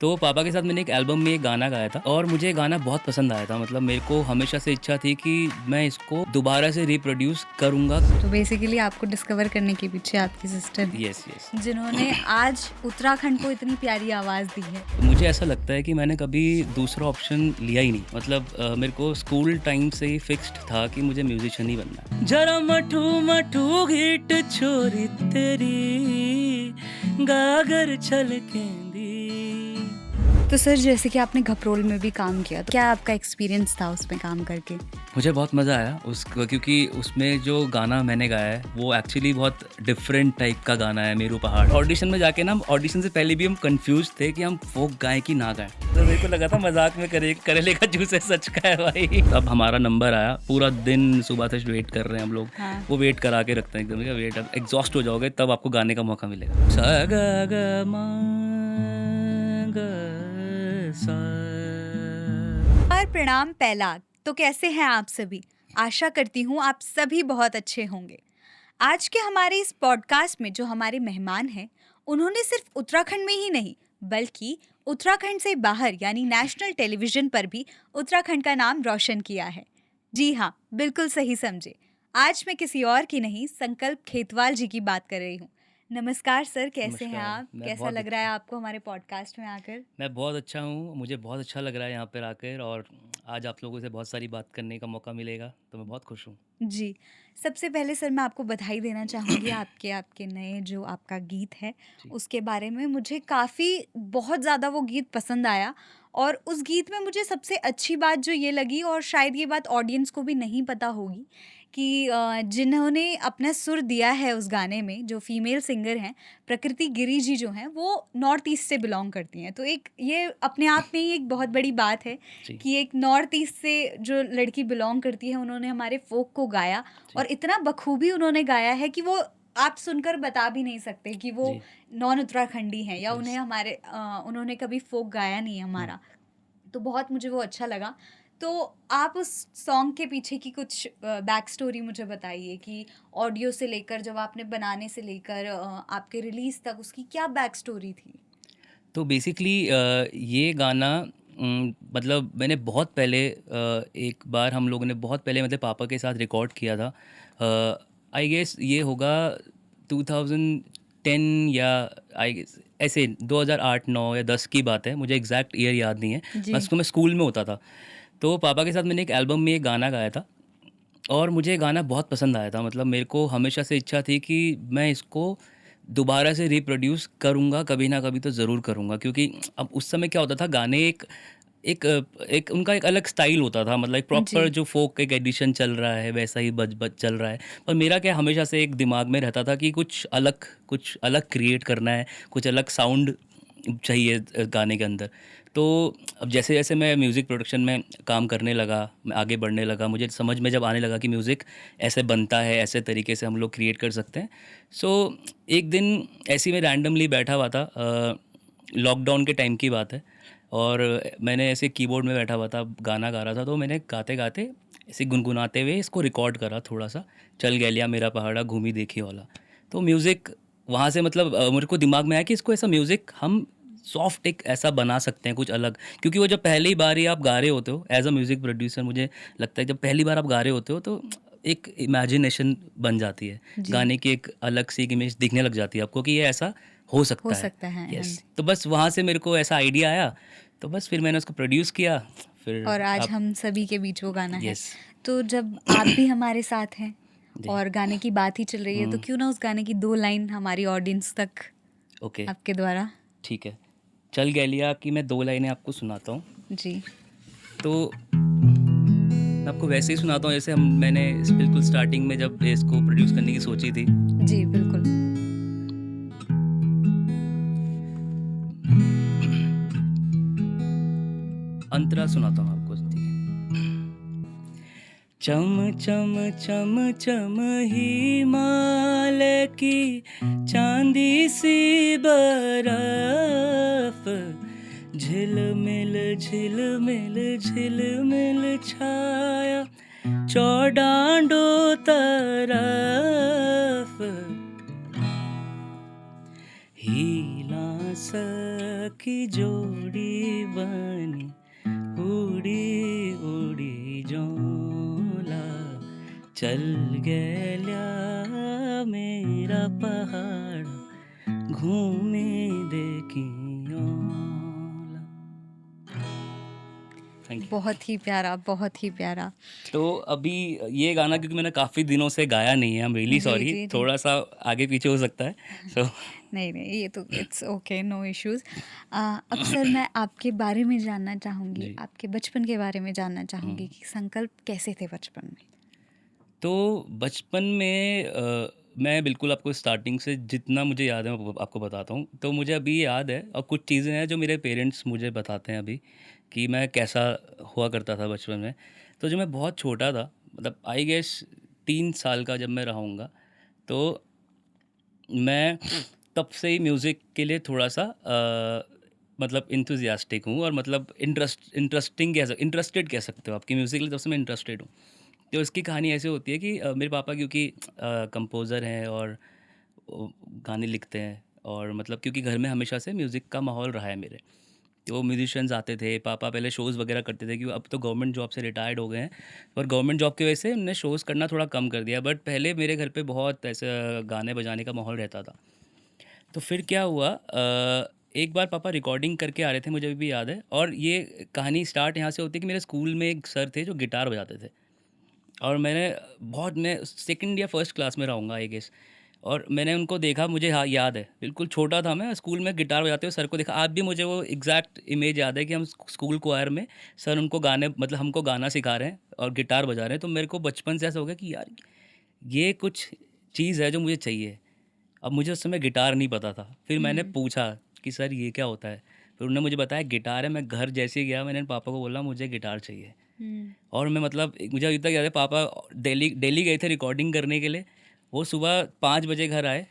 तो पापा के साथ मैंने एक एल्बम में एक गाना गाया था और मुझे ये गाना बहुत पसंद आया था। मतलब मेरे को हमेशा से इच्छा थी कि मैं इसको दोबारा से रिप्रोड्यूस करूँगा। तो बेसिकली आपको डिस्कवर करने के पीछे आपकी सिस्टर है यस, यस। जिन्होंने आज उत्तराखंड को इतनी प्यारी आवाज़ दी है। तो मुझे ऐसा लगता है कि मैंने कभी दूसरा ऑप्शन लिया ही नहीं। मतलब मेरे को स्कूल टाइम से ही फिक्स्ड था कि मुझे म्यूजिशियन ही बनना है। जरा मठू मठू हिट छोरी तेरी गागर छलकेंदी। तो सर जैसे कि आपने घपरोल में भी काम किया, तो क्या आपका एक्सपीरियंस था उसमें काम करके? मुझे बहुत मज़ा आया उसको, क्योंकि उसमें जो गाना मैंने गाया है वो एक्चुअली बहुत डिफरेंट टाइप का गाना है। मेरू पहाड़ ऑडिशन में जाके ना, ऑडिशन से पहले भी हम कंफ्यूज थे कि हम फोक गाएं कि ना गाएं। तो मेरे को लगा था मजाक में करेले का जूस है, सच का है भाई। अब हमारा नंबर आया, पूरा दिन सुबह से वेट कर रहे हैं हम लोग। हाँ। वो वेट करा के रखते हैं एकदम, वेट एग्जॉस्ट हो जाओगे तब आपको गाने का मौका मिलेगा। सा गा गा मा गा सा। और प्रणाम पहला। तो कैसे हैं आप सभी? आशा करती हूँ आप सभी बहुत अच्छे होंगे। आज के हमारे इस पॉडकास्ट में जो हमारे मेहमान हैं, उन्होंने सिर्फ उत्तराखंड में ही नहीं बल्कि उत्तराखंड से बाहर यानी नेशनल टेलीविजन पर भी उत्तराखंड का नाम रोशन किया है। जी हाँ, बिल्कुल सही समझे। आज मैं किसी और की नहीं, संकल्प खेतवाल जी की बात कर रही हूँ। नमस्कार सर, कैसे हैं नमस्कार, आप? मैं कैसा बहुत लग रहा है अच्छा आपको हमारे पॉडकास्ट में आकर? मैं बहुत अच्छा हूँ, मुझे बहुत अच्छा लग रहा है यहाँ पर आकर, और आज आप लोगों से बहुत सारी बात करने का मौका मिलेगा, तो मैं बहुत खुश हूँ। जी। सबसे पहले सर मैं आपको बधाई देना चाहूँगी आपके आपके नए जो आपका गीत है, जी, उसके बारे में। मुझे काफ़ी बहुत ज़्यादा वो गीत पसंद आया और उस गीत में मुझे सबसे अच्छी बात जो ये लगी, और शायद ये बात ऑडियंस को भी नहीं पता होगी, कि जिन्होंने अपना सुर दिया है उस गाने में, जो फीमेल सिंगर हैं, प्रकृति गिरी जी जो हैं, वो नॉर्थ ईस्ट से बिलॉन्ग करती हैं। तो एक ये अपने आप में ही एक बहुत बड़ी बात है जी, कि एक नॉर्थ ईस्ट से जो लड़की बिलॉन्ग करती है, उन्होंने हमारे फोक को गाया जी, और इतना बखूबी उन्होंने गाया है कि वो आप सुनकर बता भी नहीं सकते कि वो जी, नॉन उत्तराखंडी हैं या यस। उन्होंने कभी फोक गाया नहीं है हुँ। हमारा। तो बहुत मुझे वो अच्छा लगा। तो आप उस सॉन्ग के पीछे की कुछ बैक स्टोरी मुझे बताइए कि ऑडियो से लेकर, जब आपने बनाने से लेकर आपके रिलीज़ तक उसकी क्या बैक स्टोरी थी? तो बेसिकली ये गाना मतलब मैंने बहुत पहले एक बार हम लोगों ने बहुत पहले मतलब पापा के साथ रिकॉर्ड किया था। आई गेस ये होगा 2010 या आई गेस ऐसे 2008-9 या 10 की बात है, मुझे एग्जैक्ट ईयर याद नहीं है। जी। बस तो मैं स्कूल में होता था, तो पापा के साथ मैंने एक एल्बम में एक गाना गाया था और मुझे ये गाना बहुत पसंद आया था। मतलब मेरे को हमेशा से इच्छा थी कि मैं इसको दोबारा से रिप्रोड्यूस करूँगा, कभी ना कभी तो ज़रूर करूँगा, क्योंकि अब उस समय क्या होता था, गाने एक उनका एक अलग स्टाइल होता था। मतलब एक जी। प्रॉपर जो फ़ोक एक एडिशन चल रहा है वैसा ही बज चल रहा है। पर मेरा क्या हमेशा से एक दिमाग में रहता था कि कुछ अलग क्रिएट करना है, कुछ अलग साउंड चाहिए गाने के अंदर। तो अब जैसे-जैसे मैं म्यूज़िक प्रोडक्शन में काम करने लगा, मैं आगे बढ़ने लगा, मुझे समझ में जब आने लगा कि म्यूज़िक ऐसे बनता है, ऐसे तरीके से हम लोग क्रिएट कर सकते हैं। सो एक दिन ऐसे ही मैं रैंडमली बैठा हुआ था, लॉकडाउन के टाइम की बात है, और मैंने ऐसे कीबोर्ड में बैठा हुआ था, गाना गा रहा था, तो मैंने गाते-गाते ऐसे गुनगुनाते हुए इसको रिकॉर्ड करा थोड़ा-सा, चल गैलिया मेरा पहाड़ा घूमी देखी वाला। तो म्यूज़िक वहाँ से मतलब मेरे को दिमाग में आया कि इसको ऐसा म्यूज़िक हम सॉफ्ट एक ऐसा बना सकते हैं, कुछ अलग। क्योंकि वो जब पहली बार ही आप गा रहे होते हो एज़ अ म्यूज़िक प्रोड्यूसर, मुझे लगता है जब पहली बार आप गा रहे होते हो तो एक इमेजिनेशन बन जाती है। जी। गाने की एक अलग सी एक इमेज दिखने लग जाती है आपको कि ये ऐसा हो हो सकता है। सकता है, हाँ यस, जी। तो बस वहाँ से मेरे को ऐसा आइडिया आया, तो बस फिर मैंने उसको प्रोड्यूस किया। फिर और आज आप हम सभी के बीच वो गाना है। यस, तो जब आप भी हमारे साथ हैं जी। और गाने की बात ही चल रही है, तो हुँ, क्यों ना उस गाने की 2 लाइन हमारी ऑडियंस तक ओके, आपके द्वारा? ठीक है। चल गैलिया की मैं 2 लाइनें आपको सुनाता हूँ। जी। तो मैं आपको वैसे ही सुनाता हूँ जैसे हम मैंने बिल्कुल स्टार्टिंग में जब इसको प्रोड्यूस करने की सोची थी। जी, बिल्कुल। अंतरा सुनाता हूँ आपको, ठीक है। चम चम चम चम हिमालय की चांदी सी बर्फ, झिलमिल झिलमिल झिलमिल छाया चौडांडो तरफ, हीला की जोड़ी बनी उडी उडी झोला चल गेल्या मेरा पहाड़ घूमे देखियोला। Thank you. बहुत ही प्यारा, बहुत ही प्यारा। तो अभी ये गाना क्योंकि मैंने काफ़ी दिनों से गाया नहीं है, आई एम रियली जी, सॉरी, जी, जी। थोड़ा सा आगे पीछे हो सकता है सो नहीं, नहीं, ये तो इट्स ओके, नो इश्यूज़। अब सर मैं आपके बारे में जानना चाहूँगी, जी। आपके बचपन के बारे में जानना चाहूँगी हम्म। कि संकल्प कैसे थे बचपन में? तो बचपन में मैं बिल्कुल आपको स्टार्टिंग से जितना मुझे याद है मैं आपको बताता हूँ। तो मुझे अभी याद है और कुछ चीज़ें हैं जो मेरे पेरेंट्स मुझे बताते हैं अभी कि मैं कैसा हुआ करता था बचपन में। तो जब मैं बहुत छोटा था, मतलब आई गेस 3 साल का जब मैं रहूँगा, तो मैं तब से ही म्यूज़िक के लिए थोड़ा-सा मतलब एंथुसियास्टिक हूँ और मतलब इंटरेस्टेड कह सकते हो आप कि म्यूज़िक के लिए तब से मैं इंटरेस्टेड हूँ। तो इसकी कहानी ऐसे होती है कि मेरे पापा क्योंकि कंपोज़र हैं और वो गाने लिखते हैं और मतलब क्योंकि घर में हमेशा से म्यूज़िक का माहौल रहा है मेरे। तो म्यूज़िशियंस आते थे, पापा पहले शोज़ वगैरह करते थे क्योंकि अब तो गवर्नमेंट जॉब से रिटायर्ड हो गए हैं, पर गवर्नमेंट जॉब की वजह से उन्होंने शोज़ करना थोड़ा कम कर दिया। बट पहले मेरे घर पे बहुत ऐसा गाने बजाने का माहौल रहता था। तो फिर क्या हुआ, एक बार पापा रिकॉर्डिंग करके आ रहे थे, मुझे अभी भी याद है, और ये कहानी स्टार्ट यहाँ से होती है कि मेरे स्कूल में एक सर थे जो गिटार बजाते थे और मैं सेकंड या फर्स्ट क्लास में रहूँगा आई गेस। और मैंने उनको देखा, मुझे हाँ याद है, बिल्कुल छोटा था मैं, स्कूल में गिटार बजाते हुए सर को देखा। आज भी मुझे वो एग्जैक्ट इमेज याद है कि हम स्कूल क्वायर में सर उनको गाने मतलब हमको गाना सिखा रहे हैं और गिटार बजा रहे हैं। तो मेरे को बचपन से ऐसा हो गया कि यार ये कुछ चीज़ है जो मुझे चाहिए। अब मुझे उस समय गिटार नहीं पता था। फिर मैंने हुँ, पूछा कि सर ये क्या होता है? फिर उन्होंने मुझे बताया गिटार है। मैं घर जैसे ही गया, मैंने पापा को बोला मुझे गिटार चाहिए। हुँ, और मैं मतलब मुझे अभी तक याद है, पापा दिल्ली दिल्ली गए थे रिकॉर्डिंग करने के लिए। वो सुबह 5 बजे घर आए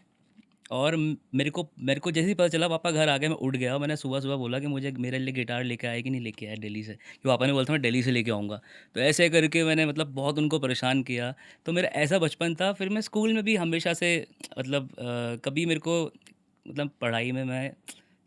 और मेरे को जैसे ही पता चला पापा घर आ गए, मैं उठ गया और मैंने सुबह-सुबह बोला कि मुझे मेरे लिए गिटार लेके आए कि नहीं लेके आए दिल्ली से? कि पापा ने बोला था मैं दिल्ली से लेके आऊँगा। तो ऐसे करके मैंने मतलब बहुत उनको परेशान किया। तो मेरा ऐसा बचपन था। फिर मैं स्कूल में भी हमेशा से मतलब कभी मेरे को मतलब पढ़ाई में मैं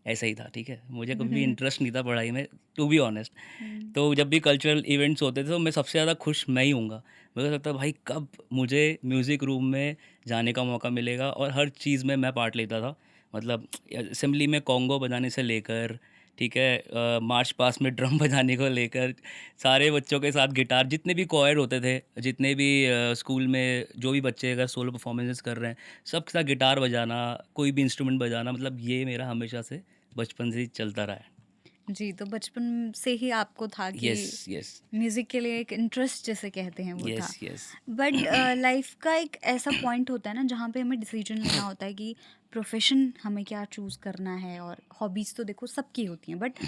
ऐसा ही था, ठीक है? मुझे कभी भी इंटरेस्ट नहीं था पढ़ाई में, टू बी ऑनेस्ट। हुँ, तो जब भी कल्चरल इवेंट्स होते थे तो मैं सबसे ज़्यादा खुश मैं ही हूँगा। मुझे लगता है भाई कब मुझे म्यूज़िक रूम में जाने का मौका मिलेगा, और हर चीज़ में मैं पार्ट लेता था। मतलब असेंबली में कॉन्गो बजाने से लेकर, ठीक है, मार्च पास्ट में ड्रम बजाने को लेकर, सारे बच्चों के साथ गिटार, जितने भी कोयर होते थे, जितने भी स्कूल में जो भी बच्चे अगर सोलो परफॉर्मेंसेस कर रहे हैं, सबके साथ गिटार बजाना, कोई भी इंस्ट्रूमेंट बजाना, मतलब ये मेरा हमेशा से बचपन से ही चलता रहा है। जी, तो बचपन से ही आपको था कि यस, यस। म्यूज़िक के लिए एक इंटरेस्ट जिसे कहते हैं वो यस, था। यस। बट लाइफ़ का एक ऐसा पॉइंट होता है ना जहाँ पे हमें डिसीजन लेना होता है कि प्रोफ़ेशन हमें क्या चूज़ करना है, और हॉबीज़ तो देखो सबकी होती हैं, बट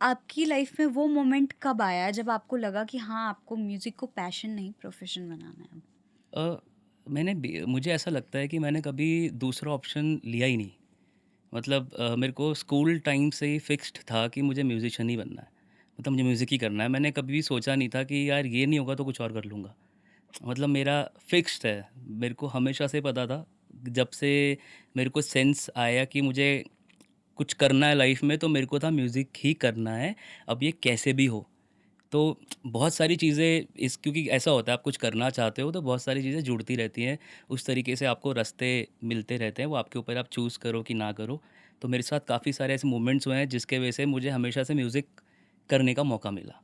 आपकी लाइफ़ में वो मोमेंट कब आया जब आपको लगा कि हाँ, आपको म्यूज़िक को पैशन नहीं प्रोफ़ेशन बनाना है अब? अ, मुझे ऐसा लगता है कि मैंने कभी दूसरा ऑप्शन लिया ही नहीं। मतलब मेरे को स्कूल टाइम से ही फिक्स्ड था कि मुझे म्यूज़िशियन ही बनना है। मतलब मुझे म्यूज़िक ही करना है। मैंने कभी भी सोचा नहीं था कि यार ये नहीं होगा तो कुछ और कर लूँगा। मतलब मेरा फिक्स्ड है। मेरे को हमेशा से पता था, जब से मेरे को सेंस आया कि मुझे कुछ करना है लाइफ़ में, तो मेरे को था म्यूज़िक ही करना है, अब ये कैसे भी हो। तो बहुत सारी चीज़ें इस क्योंकि ऐसा होता है, आप कुछ करना चाहते हो तो बहुत सारी चीज़ें जुड़ती रहती हैं। उस तरीके से आपको रास्ते मिलते रहते हैं, वो आपके ऊपर, आप चूज़ करो कि ना करो। तो मेरे साथ काफ़ी सारे ऐसे मोमेंट्स हुए हैं जिसके वजह से मुझे हमेशा से म्यूज़िक करने का मौका मिला।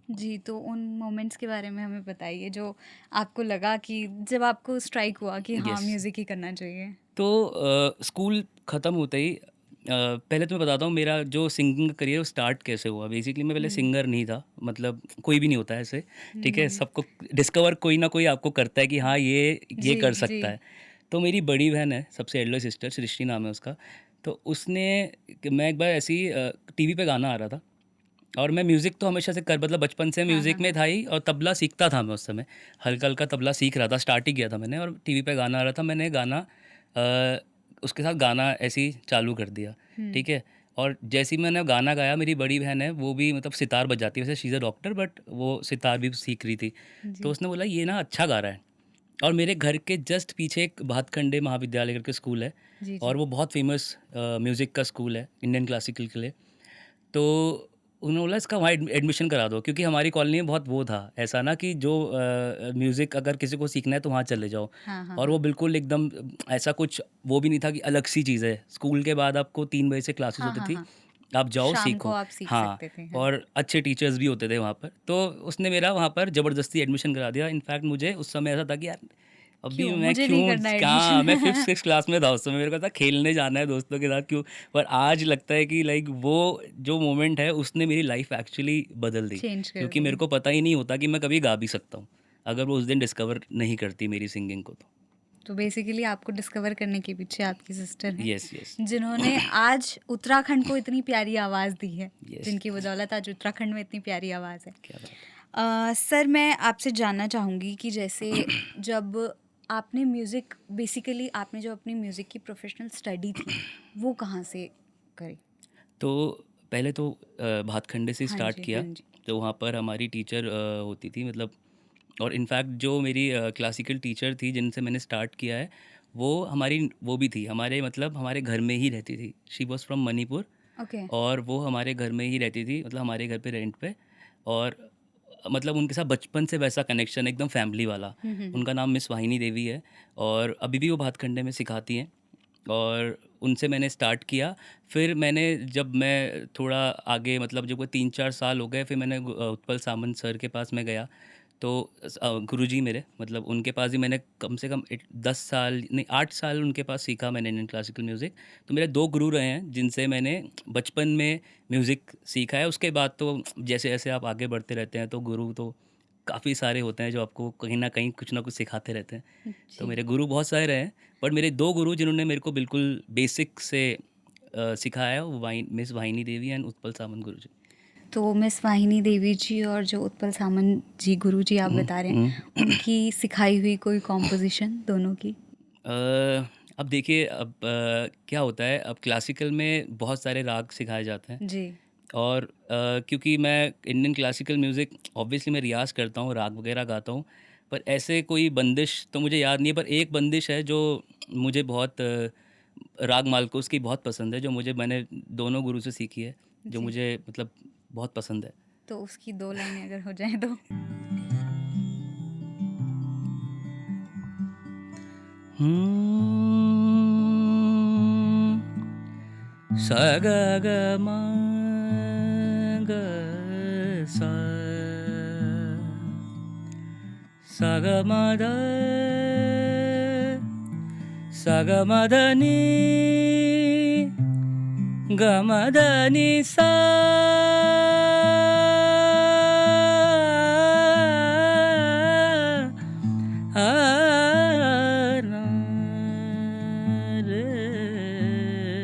जी, तो उन मोमेंट्स के बारे में हमें बताइए जो आपको लगा कि जब आपको स्ट्राइक हुआ कि हाँ, यस। म्यूज़िक ही करना चाहिए? तो स्कूल ख़त्म होते ही पहले तो मैं बताता हूँ मेरा जो सिंगिंग करियर वो स्टार्ट कैसे हुआ। बेसिकली मैं पहले हुँ। सिंगर नहीं था, मतलब कोई भी नहीं होता है ऐसे, हुँ, ठीक हुँ, है? हुँ। सबको डिस्कवर कोई ना कोई आपको करता है कि हाँ, ये जी, कर जी। सकता है। तो मेरी बड़ी बहन है, सबसे एल्डर सिस्टर, सृष्टि नाम है उसका। तो उसने मैं एक बार ऐसे ही टीवी पे गाना आ रहा था और मैं म्यूज़िक तो हमेशा से कर मतलब बचपन से हाँ, हाँ, म्यूज़िक में हाँ। था ही, और तबला सीखता था मैं उस समय। हल्का-हल्का तबला सीख रहा था, स्टार्ट ही किया था मैंने, और टीवी पे गाना आ रहा था। मैंने गाना उसके साथ गाना ऐसे ही चालू कर दिया, हुँ। ठीक है? और जैसे ही मैंने गाना गाया, मेरी बड़ी बहन है, वो भी मतलब सितार बजाती है, वैसे she is a doctor, but वो सितार भी सीख रही थी। तो जी। उसने बोला ये ना अच्छा गा रहा है। और मेरे घर के जस्ट पीछे एक भातखंडे महाविद्यालय करके स्कूल है, जी, और जी। वो बहुत फ़ेमस म्यूज़िक का स्कूल है, इंडियन क्लासिकल के लिए। तो उन्होंने बोला इसका वहाँ एडमिशन करा दो, क्योंकि हमारी कॉलोनी में बहुत वो था ऐसा ना कि जो म्यूज़िक अगर किसी को सीखना है तो वहाँ चले जाओ। हाँ, हाँ, और वो हाँ। बिल्कुल एकदम ऐसा कुछ वो भी नहीं था कि अलग सी चीज़ है। स्कूल के बाद आपको 3 बजे से क्लासेस हाँ, होती हाँ, थी, हाँ। आप जाओ शाम को सीखो। आप सीख हाँ, सकते थे, हाँ। और अच्छे टीचर्स भी होते थे वहाँ पर। तो उसने मेरा वहाँ पर ज़बरदस्ती एडमिशन करा दिया। इनफैक्ट मुझे उस समय ऐसा था कि यार अभी क्यों? मैं मुझे नहीं क्यों करना कहाँ, मैं 5th एडमिशन। 6th क्लास में था उस समय, मेरे को था खेलने जाना है दोस्तों के साथ क्यों। पर आज लगता है कि लाइक वो जो मोमेंट है उसने मेरी लाइफ एक्चुअली बदल दी, चेंज कर क्योंकि मेरे दिया। को पता ही नहीं होता कि मैं कभी गा भी सकता हूँ अगर वो उस दिन डिस्कवर नहीं करती मेरी सिंगिंग को। तो तो बेसिकली आपको डिस्कवर करने के पीछे आपकी सिस्टर हैं, यस यस जिन्होंने आज उत्तराखंड को इतनी प्यारी आवाज़ दी है, यस, जिनकी बदौलत आज उत्तराखंड में इतनी प्यारी आवाज़ है। क्या बात है। सर, मैं आपसे जानना चाहूँगी कि जैसे जब आपने म्यूज़िक बेसिकली आपने जो अपनी म्यूज़िक की प्रोफेशनल स्टडी थी, वो कहाँ से करी? तो पहले तो भातखंडे से हाँ स्टार्ट जी, हाँ किया। जी। तो वहाँ पर हमारी टीचर होती थी, मतलब और इनफैक्ट जो मेरी क्लासिकल टीचर थी जिनसे मैंने स्टार्ट किया है, वो हमारी वो भी थी हमारे, मतलब हमारे घर में ही रहती थी। She was from Manipur, okay. और वो हमारे घर में ही रहती थी, मतलब हमारे घर पे रेंट पे। और मतलब उनके साथ बचपन से वैसा कनेक्शन एकदम फैमिली वाला। हुँ, हुँ, हुँ। उनका नाम मिस वाहिनी देवी है, और अभी भी वो भातखंडे में सिखाती हैं। और उनसे मैंने स्टार्ट किया। फिर मैंने जब मैं थोड़ा आगे, मतलब जब वो 3-4 साल हो गए, फिर मैंने उत्पल सामंत सर के पास मैं गया। तो गुरुजी मेरे, मतलब उनके पास ही मैंने कम से कम 10 साल नहीं 8 साल उनके पास सीखा मैंने इंडियन क्लासिकल म्यूज़िक। तो मेरे 2 गुरु रहे हैं जिनसे मैंने बचपन में म्यूज़िक सीखा है। उसके बाद तो जैसे-जैसे आप आगे बढ़ते रहते हैं तो गुरु तो काफ़ी सारे होते हैं जो आपको कहीं न कहीं कुछ ना कुछ सिखाते रहते हैं। तो जी। मेरे गुरु बहुत सारे रहे हैं, बट मेरे 2 गुरु जिन्होंने मेरे को बिल्कुल बेसिक से सिखाया है, वो मिस वाहिनी देवी एंड उत्पल सामंत गुरुजी। तो मिस वाहिनी देवी जी और जो उत्पल सामंत जी गुरुजी आप हुँ, बता रहे हुँ। हैं, उनकी सिखाई हुई कोई कॉम्पोज़िशन दोनों की? अब देखिए, अब क्या होता है, अब क्लासिकल में बहुत सारे राग सिखाए जाते हैं। जी। और क्योंकि मैं इंडियन क्लासिकल म्यूज़िक ऑब्वियसली मैं रियाज़ करता हूँ, राग वगैरह गाता हूँ, पर ऐसे कोई बंदिश तो मुझे याद नहीं है। पर एक बंदिश है जो मुझे बहुत राग मालकोस की बहुत पसंद है, जो मैंने दोनों गुरु से सीखी है, जो जी। मुझे मतलब बहुत पसंद है। तो उसकी 2 लाइनें अगर हो जाएँ तो? स ग ग म ग सा, स ग म ध स ग म ध नि ग म ध नि सा, आ ना रे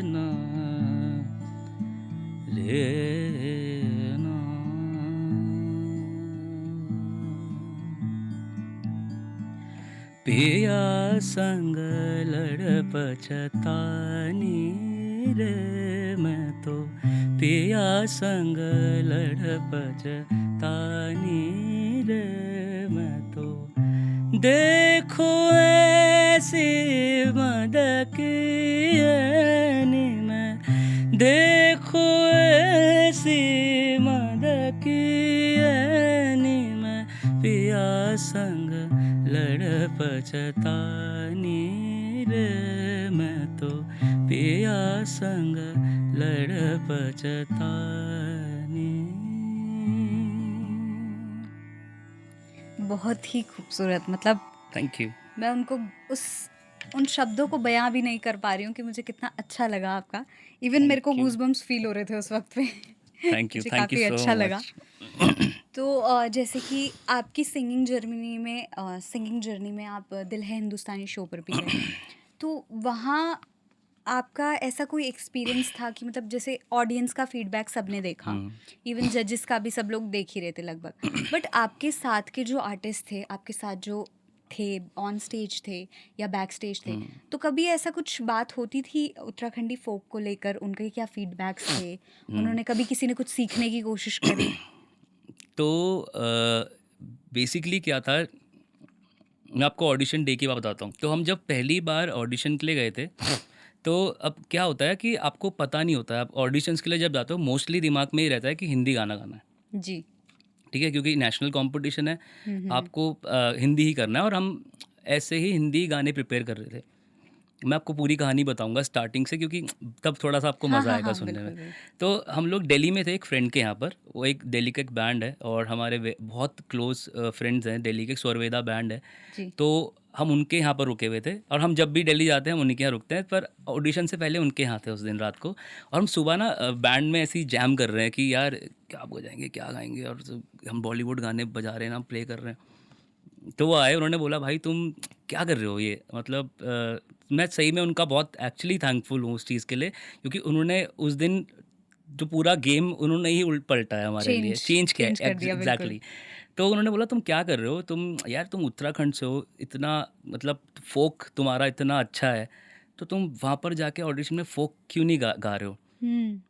ना रे ना। पिया संग लड़ पछतानी रे मैं तो, पिया संग लड़ पछतानी रे मैं तो, देखो ऐसी मद की मैं, देखो ऐसी मद की मैं, पिया संग लड़ पछतानी रे मैं तो, पिया संग लड़ पछतानी। बहुत ही खूबसूरत, मतलब थैंक यू। मैं उनको उस उन शब्दों को बयां भी नहीं कर पा रही हूँ कि मुझे कितना अच्छा लगा आपका। इवन मेरे को थैंक यू। गूज़बम्प्स फील हो रहे थे उस वक्त पे। मुझे थैंक यू काफ़ी सो अच्छा लगा। मच। तो जैसे कि आपकी सिंगिंग जर्नी में आप दिल है हिंदुस्तानी शो पर भी गए, तो वहाँ आपका ऐसा कोई एक्सपीरियंस था कि मतलब जैसे ऑडियंस का फीडबैक सबने देखा, इवन जजेस का भी सब लोग देख ही रहे थे लगभग, बट आपके साथ के जो आर्टिस्ट थे, आपके साथ जो थे, ऑन स्टेज थे या बैक स्टेज थे, तो कभी ऐसा कुछ बात होती थी उत्तराखंडी फोक को लेकर, उनके क्या फीडबैक्स थे, उन्होंने कभी किसी ने कुछ सीखने की कोशिश करी? तो बेसिकली क्या था, मैं आपको ऑडिशन डे की बात बताता हूँ। तो हम जब पहली बार ऑडिशन के लिए गए थे, तो अब क्या होता है कि आपको पता नहीं होता है, आप ऑडिशंस के लिए जब जाते हो मोस्टली दिमाग में ही रहता है कि हिंदी गाना गाना है, जी। ठीक है, क्योंकि नेशनल कंपटीशन है, हम्म। आपको हिंदी ही करना है। और हम ऐसे ही हिंदी गाने प्रिपेयर कर रहे थे। मैं आपको पूरी कहानी बताऊंगा स्टार्टिंग से, क्योंकि तब थोड़ा सा आपको हाँ मज़ा हाँ आएगा हाँ, सुनने में। बिल्कुल बिल्कुल। तो हम लोग दिल्ली में थे एक फ्रेंड के यहाँ पर, वो एक दिल्ली का एक बैंड है और हमारे बहुत क्लोज फ्रेंड्स हैं दिल्ली के, स्वरवेदा बैंड है। जी। तो हम उनके यहाँ पर रुके हुए थे, और हम जब भी दिल्ली जाते हैं हम उन्हीं के यहाँ रुकते हैं, पर ऑडिशन से पहले उनके यहाँ थे उस दिन रात को। और हम सुबह ना बैंड में ऐसे ही जैम कर रहे हैं कि यार क्या बजाएंगे क्या गाएंगे, और हम बॉलीवुड गाने बजा रहे हैं ना, प्ले कर रहे हैं। तो वो आए, उन्होंने बोला भाई तुम क्या कर रहे हो ये, मतलब मैं सही में उनका बहुत एक्चुअली थैंकफुल हूँ उस चीज़ के लिए, क्योंकि उन्होंने उस दिन जो पूरा गेम उन्होंने ही उल्ट पलटा है हमारे लिए, चेंज चेंज किया चेंज है कर दिया, बिल्कुल। एग्जैक्टली। तो उन्होंने बोला तुम क्या कर रहे हो, तुम यार तुम उत्तराखंड से हो, इतना मतलब फोक तुम्हारा इतना अच्छा है, तो तुम वहाँ पर जाके ऑडिशन में फोक क्यों नहीं गा रहे हो। हम्म।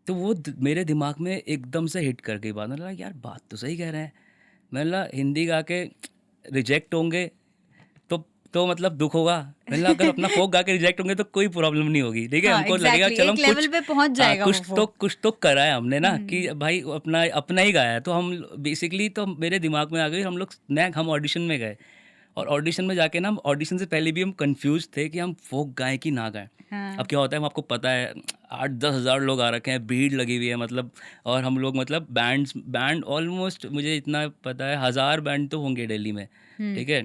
तो वो मेरे दिमाग में एकदम से हिट कर गई बात। मैंने लगा यार बात तो सही कह रहे हैं। मैंने लगा हिंदी गा के रिजेक्ट होंगे तो तो मतलब दुख होगा। मैंने लगा अगर अपना फोक गा के रिजेक्ट होंगे तो कोई प्रॉब्लम नहीं होगी, ठीक है, हाँ, हमको लगेगा एग्जैक्टली, चलो एक हम लेवल कुछ, पे पहुंच हाँ जाएगा वो फोक। कुछ तो करा है हमने ना, कि हम्म। भाई अपना अपना ही गाया है। तो हम बेसिकली तो मेरे दिमाग में आ गई, हम लोग हम ऑडिशन में गए, और ऑडिशन में जाके ना, हम ऑडिशन से पहले भी हम कंफ्यूज थे कि हम फोक गाएं कि ना गाएं। अब हाँ। क्या होता है, हम आपको पता है 8-10 हज़ार लोग आ रखे हैं, भीड़ लगी हुई है मतलब, और हम लोग मतलब बैंड ऑलमोस्ट मुझे इतना पता है 1000 बैंड तो होंगे दिल्ली में, हम्म। ठीक है,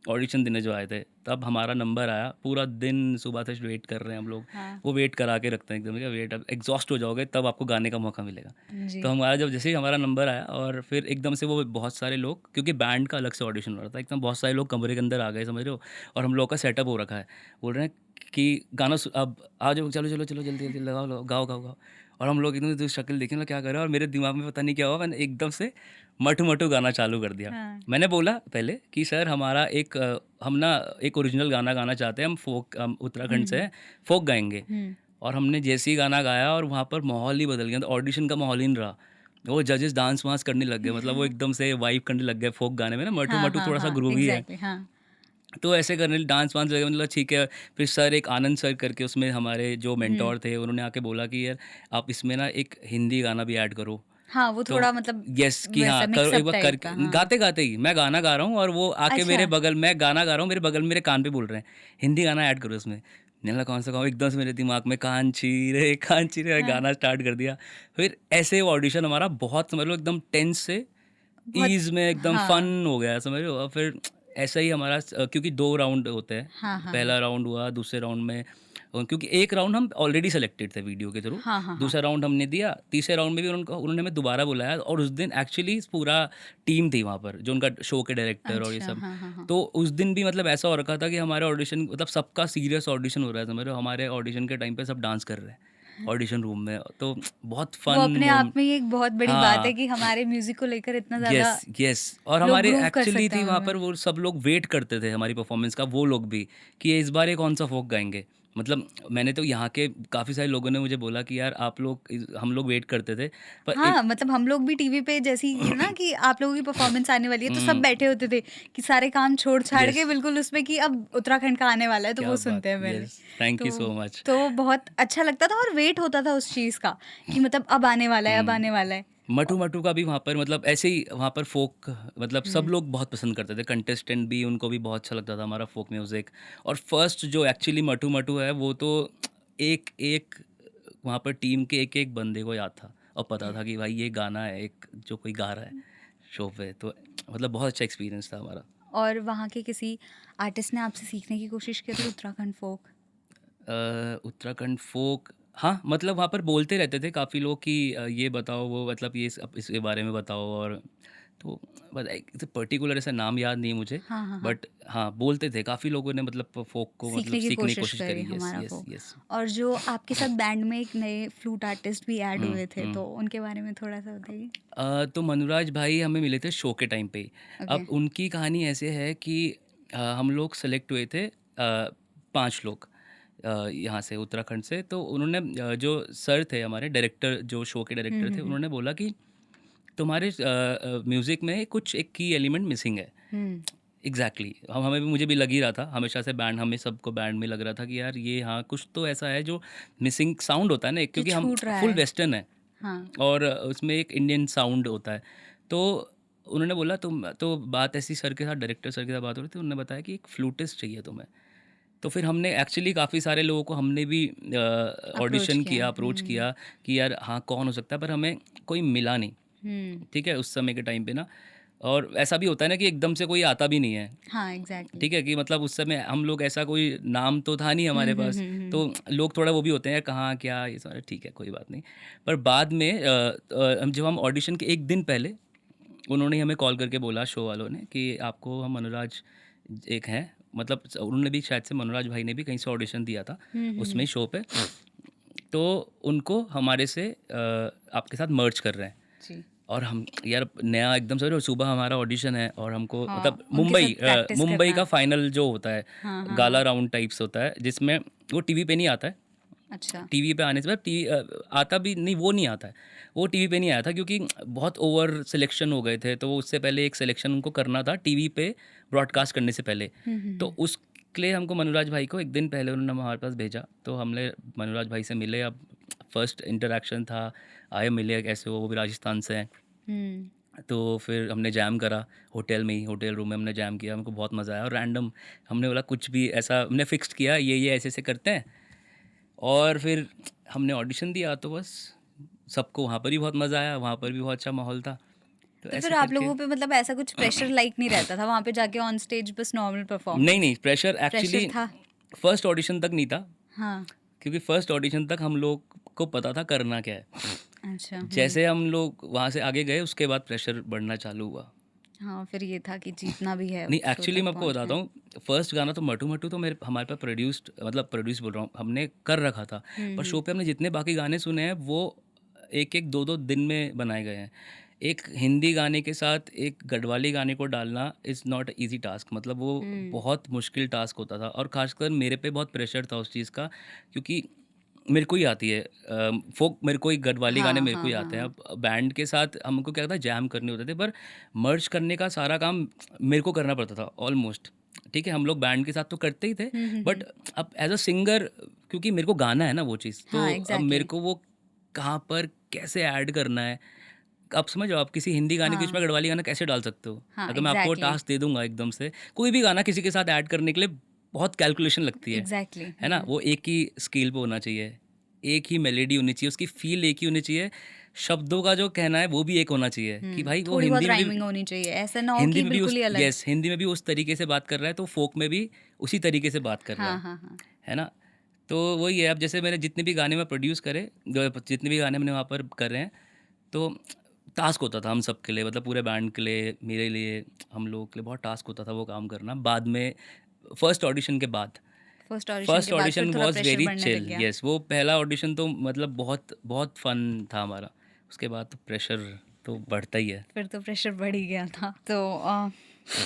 ऑडिशन देने जो आए थे। तब हमारा नंबर आया, पूरा दिन सुबह से वेट कर रहे हैं हम लोग। हाँ। वो वेट करा के रखते हैं एकदम, क्या वेट, अब एग्जॉस्ट हो जाओगे तब आपको गाने का मौका मिलेगा। जी। तो हमारा जब जैसे ही हमारा नंबर आया, और फिर एकदम से वो बहुत सारे लोग, क्योंकि बैंड का अलग से ऑडिशन हो रहा था, एकदम बहुत सारे लोग कमरे के अंदर आ गए, समझ रहे हो, और हम लोग का सेटअप हो रखा है। बोल रहे हैं कि गाना अब आ जाओ, चलो चलो चलो जल्दी जल्दी लगाओ लगाओ, गाओ गाओ गाओ। और हम लोग एकदम से शक्ल देखें ना क्या कर रहे हैं, और मेरे दिमाग में पता नहीं क्या हुआ, मैंने एकदम से मटू मटू गाना चालू कर दिया। हाँ। मैंने बोला पहले कि सर हमारा हम ना एक ओरिजिनल गाना गाना चाहते हैं, हम फोक, हम उत्तराखंड से हैं, फोक गाएंगे। हम्म। और हमने जैसे ही गाना गाया, और वहाँ पर माहौल ही बदल गया, तो ऑडिशन का माहौल ही नहीं रहा। वो जजेस डांस वांस करने लग गए, मतलब वो एकदम से वाइब करने लग गए फोक गाने में ना, मटू हाँ मटू हाँ थोड़ा सा हाँ, ग्रूवी है। एग्जैक्टली, हाँ। तो ऐसे करने डांस वांस लगे, मतलब ठीक है। फिर सर, एक आनंद सर करके उसमें हमारे जो हम्म। मेंटोर थे, उन्होंने आके बोला कि यार आप इसमें ना एक हिंदी गाना भी ऐड करो। हाँ, वो तो थोड़ा मतलब यस कि वैसा हाँ करो एक मिक्सअप बार टाइप करके, का, हाँ। गाते गाते ही मैं गाना गा रहा हूँ, और वो आके अच्छा। मेरे बगल, मैं गाना गा रहा हूँ, मेरे बगल में मेरे कान पे बोल रहे हैं हिंदी गाना ऐड करो इसमें। मैंने बोला कौन सा गाऊँ, एकदम से मेरे दिमाग में कान छीरे हाँ। गाना स्टार्ट कर दिया। फिर ऐसे ऑडिशन हमारा बहुत, समझ लो एकदम टेंस से बहुत। ईज में एकदम हाँ फन हो गया, समझ लो। और फिर ऐसा ही हमारा क्योंकि 2 राउंड होते हैं, हाँ हाँ हाँ पहला राउंड हुआ, दूसरे राउंड में क्योंकि एक राउंड हम ऑलरेडी सेलेक्टेड थे वीडियो के थ्रू, हाँ हाँ हाँ। दूसरा राउंड हमने दिया, तीसरे राउंड में भी उन्होंने हमें दोबारा बुलाया, और उस दिन एक्चुअली पूरा टीम थी वहाँ पर, जो उनका शो के डायरेक्टर और ये अच्छा, सब। हाँ हाँ हाँ। तो उस दिन भी मतलब ऐसा हो रखा था कि हमारे ऑडिशन, मतलब सबका सीरियस ऑडिशन हो रहा है, समझ रहे हो, हमारे ऑडिशन के टाइम पे सब डांस कर रहे हैं ऑडिशन रूम में, तो बहुत वो फन अपने आप मोम में ही एक बहुत बड़ी बात है हाँ, कि हमारे म्यूजिक को लेकर इतना ज्यादा यस यस। और लोग हमारे ग्रूव कर एक्चुअली सकते थी हैं वहाँ उनमें। पर, वो सब लोग वेट करते थे हमारी परफॉर्मेंस का, वो लोग भी, कि इस बार ये कौन सा फोक गाएंगे। मतलब मैंने तो यहाँ के काफ़ी सारे लोगों ने मुझे बोला कि यार आप लोग, हम लोग वेट करते थे, पर एक हाँ, मतलब हम लोग भी टीवी पे जैसी ना कि आप लोगों की परफॉर्मेंस आने वाली है, तो सब हम्म, बैठे होते थे कि सारे काम छोड़ छाड़ यस, के बिल्कुल उसमें कि अब उत्तराखंड का आने वाला है, तो क्या वो बात, सुनते हैं पहले। यस, थैंक यू तो सो मच। तो बहुत अच्छा लगता था और वेट होता था उस चीज का कि मतलब अब आने वाला है, अब आने वाला है। मटू मटू का भी वहाँ पर, मतलब ऐसे ही वहाँ पर फोक, मतलब सब हम्म। लोग बहुत पसंद करते थे, कंटेस्टेंट भी, उनको भी बहुत अच्छा लगता था हमारा फोक म्यूज़िक। और फर्स्ट जो एक्चुअली मटू मटू है, वो तो एक एक वहाँ पर टीम के एक एक बंदे को याद था, और पता था कि भाई ये गाना है एक जो कोई गा रहा है शो पे। तो मतलब बहुत अच्छा एक्सपीरियंस था हमारा। और वहाँ के किसी आर्टिस्ट ने आपसे सीखने की कोशिश की थी उत्तराखंड फोक? उत्तराखंड फोक, हाँ, मतलब वहाँ पर बोलते रहते थे काफ़ी लोग कि ये बताओ वो, मतलब ये इसके बारे में बताओ, और तो बट पर्टिकुलर ऐसा नाम याद नहीं है मुझे। हाँ हाँ हाँ। बट हाँ, बोलते थे काफ़ी लोगों ने, मतलब फोक को मतलब सीखने की सीखने की कोशिश कोशिश करी करी। यस हमारा यस फोक। यस। और जो आपके साथ बैंड में एक नए फ्लूट आर्टिस्ट भी ऐड हम्म हुए थे, हम्म तो उनके बारे में थोड़ा सा बताइए। तो मनुराज भाई हमें मिले थे शो के टाइम पे ही। ओके। अब उनकी कहानी ऐसे है कि हम लोग सेलेक्ट हुए थे 5 लोग यहाँ से उत्तराखंड से। तो उन्होंने जो सर थे हमारे डायरेक्टर, जो शो के डायरेक्टर थे, हम्म। उन्होंने बोला कि तुम्हारे म्यूज़िक में कुछ एक की एलिमेंट मिसिंग है। हम्म। एग्जैक्टली हम हमें भी मुझे भी लग ही रहा था हमेशा से बैंड हमें सबको बैंड में लग रहा था कि यार ये हाँ कुछ तो ऐसा है जो मिसिंग साउंड होता है ना एक, जो क्योंकि हम छूट रहा फुल है। वेस्टर्न है हाँ। और उसमें एक इंडियन साउंड होता है। तो उन्होंने बोला तुम तो बात ऐसी सर के साथ डायरेक्टर सर के साथ बात हो रही थी, उन्होंने बताया कि एक फ्लूटिस्ट चाहिए तुम्हें। तो फिर हमने एक्चुअली काफ़ी सारे लोगों को हमने भी अप्रोच ऑडिशन किया। किया, अप्रोच किया कि यार हाँ कौन हो सकता है, पर हमें कोई मिला नहीं। हुँ। ठीक है, उस समय के टाइम पे ना, और ऐसा भी होता है ना कि एकदम से कोई आता भी नहीं है। हाँ, एग्ज़ैक्टली। ठीक है कि मतलब उस समय हम लोग ऐसा कोई नाम तो था नहीं हमारे पास, हुँ। तो लोग थोड़ा वो भी होते हैं कहाँ क्या ये सारा, ठीक है कोई बात नहीं। पर बाद में हम जब हम ऑडिशन के एक दिन पहले उन्होंने ही हमें कॉल करके बोला शो वालों ने कि आपको हम अनुराज एक हैं, मतलब उन्होंने भी शायद से मनोराज भाई ने भी कहीं से ऑडिशन दिया था उसमें शो पे, तो उनको हमारे से आपके साथ मर्ज कर रहे हैं। जी। और हम यार नया एकदम से सुबह हमारा ऑडिशन है और हमको हाँ, मतलब उनके साथ प्रैक्टिस मुंबई करना। का फाइनल जो होता है हाँ, हाँ, गाला हाँ। राउंड टाइप्स होता है जिसमें वो टीवी पे नहीं आता है। अच्छा। टीवी पे आने से मतलब टीवी आता भी नहीं, वो नहीं आता है, वो टीवी पे नहीं आया था क्योंकि बहुत ओवर सिलेक्शन हो गए थे, तो उससे पहले एक सिलेक्शन उनको करना था टीवी पे ब्रॉडकास्ट करने से पहले। तो उसके लिए हमको मनोराज भाई को एक दिन पहले उन्होंने हमारे पास भेजा, तो हमने मनोराज भाई से मिले। अब फर्स्ट इंटरेक्शन था, आए मिले कैसे, वो भी राजस्थान से हैं। हुँ। तो फिर हमने जैम करा होटल में ही, होटल रूम में हमने जैम किया, हमको बहुत मज़ा आया। और रैंडम हमने बोला कुछ भी ऐसा हमने फिक्स किया ये ऐसे ऐसे करते हैं, और फिर हमने ऑडिशन दिया। तो बस सबको वहाँ पर भी बहुत मज़ा आया, वहाँ पर भी बहुत अच्छा माहौल था, तो तो ऐसे फिर आप करके। लोगों पे मतलब ऐसा कुछ प्रेशर लाइक नहीं रहता था वहाँ पे जाके ऑन स्टेज बस नॉर्मल नहीं परफॉर्मेंस? नहीं, प्रेशर प्रेशर एक्चुअली था? फर्स्ट ऑडिशन तक नहीं था, हाँ। क्योंकि फर्स्ट ऑडिशन तक हम लोग को पता था करना क्या है। अच्छा। जैसे हम लोग वहाँ से आगे गए उसके बाद प्रेशर बढ़ना चालू हुआ। हाँ, फिर ये था कि जीतना भी है, नहीं शो एक्चुअली तक मैं आपको पहुँचना बताता है। हूँ, फर्स्ट गाना तो मटू मटू तो मेरे हमारे पास प्रोड्यूस्ड, मतलब प्रोड्यूस बोल रहा हूँ, हमने कर रखा था। पर शो पे हमने जितने बाकी गाने सुने हैं वो एक एक दो दो दिन में बनाए गए हैं। एक हिंदी गाने के साथ एक गढ़वाली गाने को डालना इज़ नॉट इजी टास्क, मतलब वो हुँ। बहुत मुश्किल टास्क होता था, और ख़ासकर मेरे पे बहुत प्रेशर था उस चीज़ का, क्योंकि मेरे को ही आती है फोक, मेरे को ही गढ़वाली गाने हाँ, मेरे को हाँ, ही हाँ, आते हैं। हाँ। अब बैंड के साथ हमको क्या था, जैम करने होते थे, पर मर्ज करने का सारा काम मेरे को करना पड़ता था ऑलमोस्ट। ठीक है, हम लोग बैंड के साथ तो करते ही थे, बट अब एज अ सिंगर क्योंकि मेरे को गाना है ना वो चीज़, हाँ, तो अब मेरे एग्ज़ैक्टली। को वो कहाँ पर कैसे ऐड करना है। आप समझ रहे हो, आप किसी हिंदी गाने के बीच में हाँ, गढ़वाली गाना कैसे डाल सकते हो? हाँ, अगर मैं आपको एग्ज़ैक्टली, टास्क दे दूंगा एकदम से कोई भी गाना किसी के साथ ऐड करने के लिए, बहुत कैलकुलेशन लगती एग्ज़ैक्टली। है ना? वो एक ही स्केल पे होना चाहिए, एक ही मेलेडी होनी चाहिए, उसकी फील एक ही होनी चाहिए, शब्दों का जो कहना है वो भी एक होना चाहिए कि भाई वो थोड़ी बहुत हिंदी में भी, राइमिंग होनी चाहिए, ऐसा ना हो हिंदी कि में भी बिल्कुल उस ही अलग। यस हिंदी में भी उस तरीके से बात कर रहा है, तो फोक में भी उसी तरीके से बात कर रहा हाँ, हाँ, हाँ। है ना? तो वही है, अब जैसे मैंने जितने भी गाने में प्रोड्यूस करे, जितने भी गाने मैंने वहाँ पर कर रहे हैं, तो टास्क होता था हम सब के लिए, मतलब पूरे बैंड के लिए, मेरे लिए, हम लोगों के लिए बहुत टास्क होता था वो काम करना। बाद में फर्स्ट ऑडिशन के बाद, फर्स्ट ऑडिशन के फर्स्ट बाद फिर ऑडिशन थोड़ा वाज प्रेशर वेरी बढ़ने लग चिल, गया। यस वो पहला ऑडिशन तो मतलब बहुत बहुत फन था हमारा। उसके बाद तो प्रेशर तो बढ़ता ही है। फिर तो प्रेशर बढ़ ही गया था। तो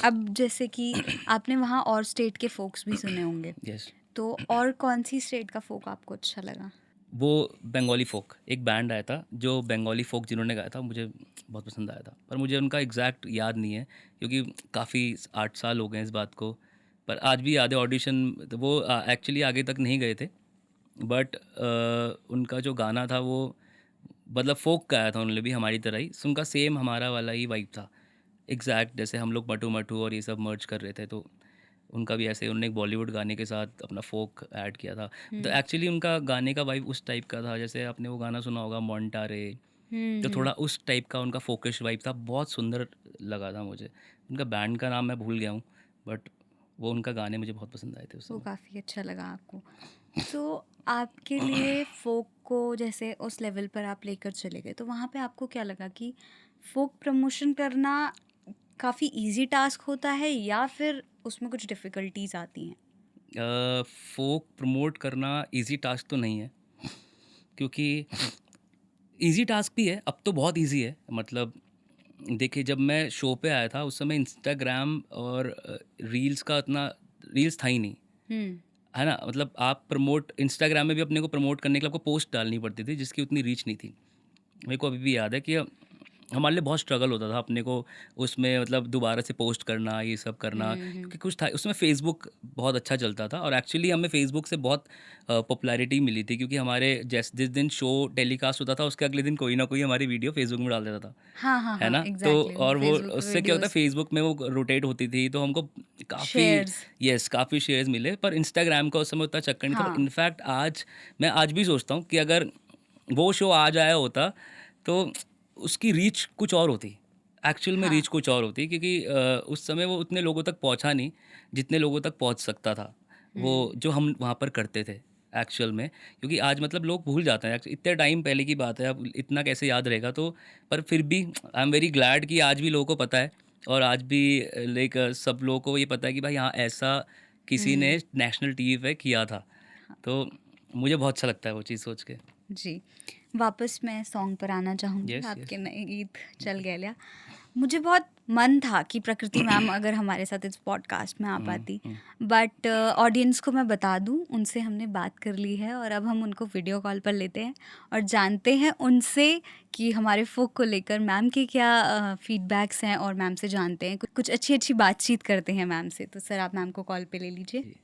अब जैसे कि आपने वहाँ और स्टेट के फोक्स भी सुने होंगे, यस, तो और कौन-सी स्टेट का फोक आपको अच्छा लगा? वो बंगाली फ़ोक एक बैंड आया था, जो बंगाली फ़ोक जिन्होंने गाया था, मुझे बहुत पसंद आया था। पर मुझे उनका एग्ज़ैक्ट याद नहीं है क्योंकि काफ़ी 8 साल हो गए हैं इस बात को। पर आज भी याद है ऑडिशन, तो वो एक्चुअली आगे तक नहीं गए थे, बट उनका जो गाना था वो मतलब फ़ोक गाया था उन्होंने भी हमारी तरह ही, सो उनका सेम हमारा वाला ही वाइब था। एग्जैक्ट जैसे हम लोग मटू मटू और ये सब मर्ज कर रहे थे, तो उनका भी ऐसे उन्होंने एक बॉलीवुड गाने के साथ अपना फोक ऐड किया था। तो हुँ। एक्चुअली उनका गाने का वाइब उस टाइप का था, जैसे आपने वो गाना सुना होगा मोंटारे, हुँ, तो हुँ। थोड़ा उस टाइप का उनका फोकिश वाइब था, बहुत सुंदर लगा था मुझे। उनका बैंड का नाम मैं भूल गया हूँ, बट वो उनका गाने मुझे बहुत पसंद आए थे उस वो समय। काफ़ी अच्छा लगा आपको। तो आपके लिए फ़ोक को जैसे उस लेवल पर आप लेकर चले गए, तो वहाँ पे आपको क्या लगा कि फ़ोक प्रमोशन करना काफ़ी ईज़ी टास्क होता है या फिर उसमें कुछ डिफ़िकल्टीज़ आती हैं? फोक प्रमोट करना इजी टास्क तो नहीं है, क्योंकि इजी टास्क भी है, अब तो बहुत इजी है। मतलब देखिए, जब मैं शो पे आया था उस समय इंस्टाग्राम और रील्स का इतना, रील्स था ही नहीं, हुँ। है ना? मतलब आप प्रमोट इंस्टाग्राम में भी अपने को प्रमोट करने के लिए आपको पोस्ट डालनी पड़ती थी जिसकी उतनी रीच नहीं थी। मेरे को अभी भी याद है कि हमारे लिए बहुत स्ट्रगल होता था अपने को उसमें मतलब दोबारा से पोस्ट करना, ये सब करना, हुँ। क्योंकि कुछ था उसमें। फ़ेसबुक बहुत अच्छा चलता था और एक्चुअली हमें फ़ेसबुक से बहुत पॉपुलैरिटी मिली थी, क्योंकि हमारे जिस दिन शो टेलीकास्ट होता था उसके अगले दिन कोई ना कोई हमारी वीडियो फ़ेसबुक में डाल देता था, हाँ, हाँ, है हाँ, ना? तो एग्ज़ैक्टली वो और वो फ़ेसबुक पे उससे क्या होता है, वीडियोज़, फ़ेसबुक में वो रोटेट होती थी, तो हमको काफ़ी, शेयर्स। यस, काफ़ी शेयर्स मिले। पर इंस्टाग्राम का उस समय उतना चक्कर नहीं था। पर हाँ, इनफैक्ट मैं आज भी सोचता हूँ कि अगर वो शो आज आया होता तो उसकी रीच कुछ और होती, एक्चुअल में हाँ। रीच कुछ और होती, क्योंकि उस समय वो उतने लोगों तक पहुंचा नहीं जितने लोगों तक पहुंच सकता था, वो हुँ। जो हम वहाँ पर करते थे एक्चुअल में। क्योंकि आज मतलब लोग भूल जाते हैं, इतने टाइम पहले की बात है, अब इतना कैसे याद रहेगा। तो पर फिर भी आई एम वेरी ग्लैड कि आज भी लोगों को पता है, और आज भी लाइक सब लोगों को ये पता है कि भाई हाँ, ऐसा किसी ने हुँ। नेशनल टीवी पे किया था। तो मुझे बहुत अच्छा लगता है वो चीज़ सोच के। जी। वापस मैं सॉन्ग पर आना चाहूँगी, यस, आपके यस। नए गीत चल गया। मुझे बहुत मन था कि प्रकृति मैम अगर हमारे साथ इस पॉडकास्ट में आ हुँ, पाती, हुँ। बट ऑडियंस को मैं बता दूँ, उनसे हमने बात कर ली है और अब हम उनको वीडियो कॉल पर लेते हैं और जानते हैं उनसे कि हमारे फ़ोक को लेकर मैम के क्या फीडबैक्स हैं, और मैम से जानते हैं, कुछ अच्छी-अच्छी बातचीत करते हैं मैम से। तो सर, आप मैम को कॉल पे ले लीजिए। जी।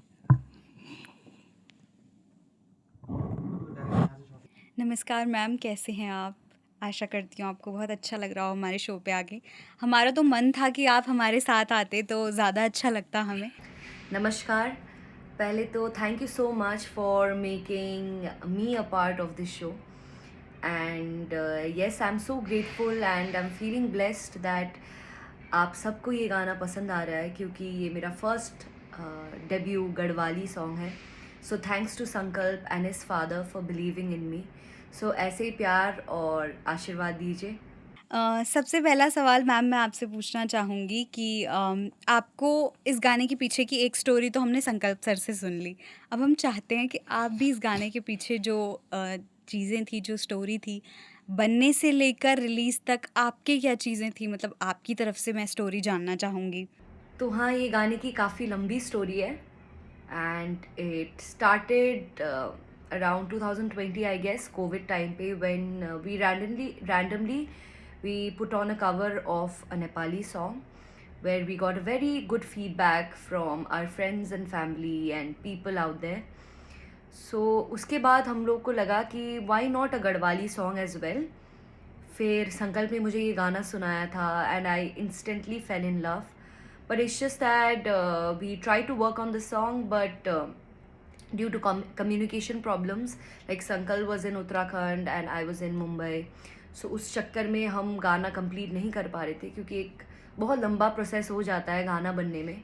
नमस्कार मैम, कैसे हैं आप? आशा करती हूँ आपको बहुत अच्छा लग रहा हो हमारे शो पे आके। हमारा तो मन था कि आप हमारे साथ आते तो ज़्यादा अच्छा लगता हमें। नमस्कार। पहले तो thank you so much for making me a part of this show and yes I am so grateful and I am feeling blessed that आप सबको ये गाना पसंद आ रहा है, क्योंकि ये मेरा फर्स्ट डेब्यू गढ़वाली सॉन्ग है। So thanks to Sankalp and his father for believing in me. So ऐसे ही प्यार और आशीर्वाद दीजिए। सबसे पहला सवाल मैम मैं आपसे पूछना चाहूँगी कि आपको इस गाने के पीछे की एक स्टोरी तो हमने संकल्प सर से सुन ली। अब हम चाहते हैं कि आप भी इस गाने के पीछे जो चीज़ें थी, जो स्टोरी थी, बनने से लेकर रिलीज़ तक आपकी क्या चीज़ें थी? मतलब आपकी तरफ से मैं स्टोरी जानना चाहूँगी। तो हाँ, ये गाने की काफ़ी लंबी स्टोरी है and it started around 2020 I guess, covid time पे, when we randomly we put on a cover of a Nepali song where we got a very good feedback from our friends and family and people out there. So उसके बाद हम लोग को लगा कि why not a Garhwali song as well. फिर संकल्प ने मुझे ये गाना सुनाया था and I instantly fell in love, but it's just that we try to work on the song, but due to communication problems, like Sankalp was in Uttarakhand and I was in Mumbai, so उस चक्कर में हम गाना कंप्लीट नहीं कर पा रहे थे, क्योंकि एक बहुत लंबा प्रोसेस हो जाता है गाना बनने में.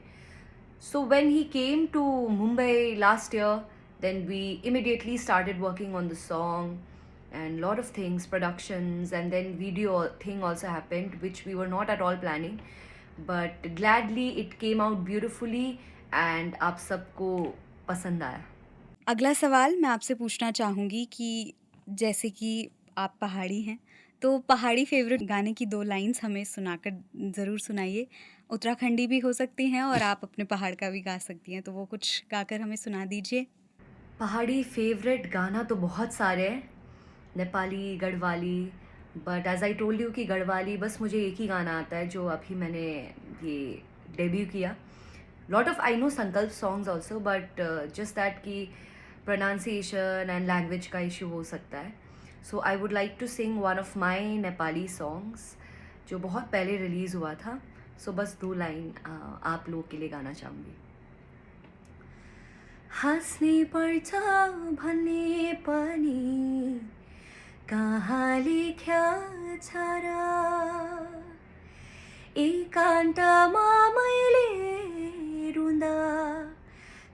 So when he came to Mumbai last year, then we immediately started working on the song and lot of things, productions, and then video thing also happened, which we were not at all planning. But gladly it came out beautifully and आप सबको पसंद आया. अगला सवाल मैं आपसे पूछना चाहूँगी कि जैसे कि आप पहाड़ी हैं, तो पहाड़ी फ़ेवरेट गाने की 2 लाइन्स हमें सुनाकर ज़रूर सुनाइए। उत्तराखंडी भी हो सकती हैं और आप अपने पहाड़ का भी गा सकती हैं, तो वो कुछ गाकर हमें सुना दीजिए। पहाड़ी फेवरेट गाना तो बहुत सारे हैं, Nepali, Garhwali, but as I told you कि गढ़वाली बस मुझे एक ही गाना आता है जो अभी मैंने ये डेब्यू किया. Lot of I know Sankalp songs also, but just that कि प्रोनाउंसिएशन एंड लैंग्वेज का इशू हो सकता है. So I would like to sing one of my Nepali songs जो बहुत पहले रिलीज़ हुआ था. सो बस 2 लाइन आप लोग के लिए गाना चाहूँगी. हाँस्नै पर्छ भन्ने पनि कहाँ लेख्या छ र, एकान्तमा मैले रुँदा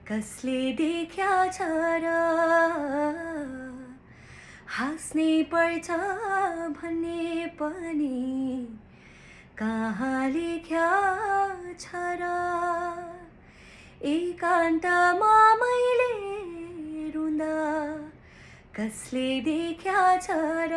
कसले देख्या छ र, हाँस्नै पर्छ भन्ने पनि कहाँ लेख्या छ र, एकान्तमा मैले रुँदा कसले देख्या छ र.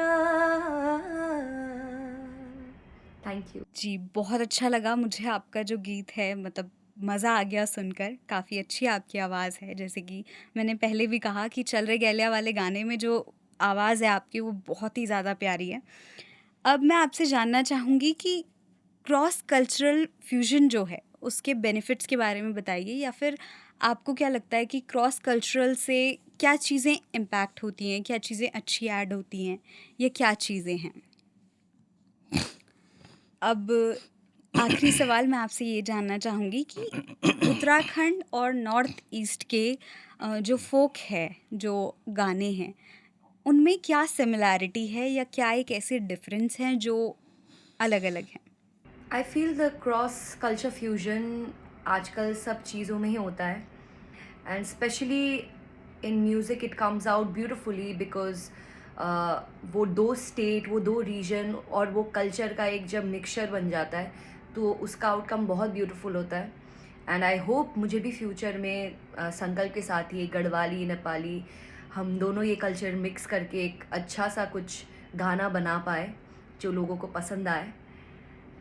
Thank you. जी, बहुत अच्छा लगा मुझे आपका जो गीत है, मतलब मज़ा आ गया सुनकर। काफ़ी अच्छी आपकी आवाज़ है, जैसे कि मैंने पहले भी कहा कि चल रे गैलिया वाले गाने में जो आवाज़ है आपकी वो बहुत ही ज़्यादा प्यारी है। अब मैं आपसे जानना चाहूँगी कि क्रॉस कल्चरल फ्यूजन जो है उसके बेनिफिट्स के बारे में बताइए, या फिर आपको क्या लगता है कि क्रॉस कल्चरल से क्या चीज़ें इम्पैक्ट होती हैं, क्या चीज़ें अच्छी ऐड होती हैं, या क्या चीज़ें हैं? अब आखिरी सवाल मैं आपसे ये जानना चाहूँगी कि उत्तराखंड और नॉर्थ ईस्ट के जो फ़ोक है, जो गाने हैं, उनमें क्या सिमिलैरिटी है या क्या एक ऐसे डिफरेंस हैं जो अलग-अलग हैं? I feel the cross culture fusion आजकल सब चीज़ों में ही होता है, and specially in music it comes out beautifully because वो दो स्टेट, वो दो रीजन और वो कल्चर का एक जब मिक्सचर बन जाता है तो उसका आउटकम बहुत ब्यूटीफुल होता है। एंड आई होप मुझे भी फ्यूचर में संकल्प के साथ ये गढ़वाली, नेपाली, हम दोनों ये कल्चर मिक्स करके एक अच्छा सा कुछ गाना बना पाए जो लोगों को पसंद आए।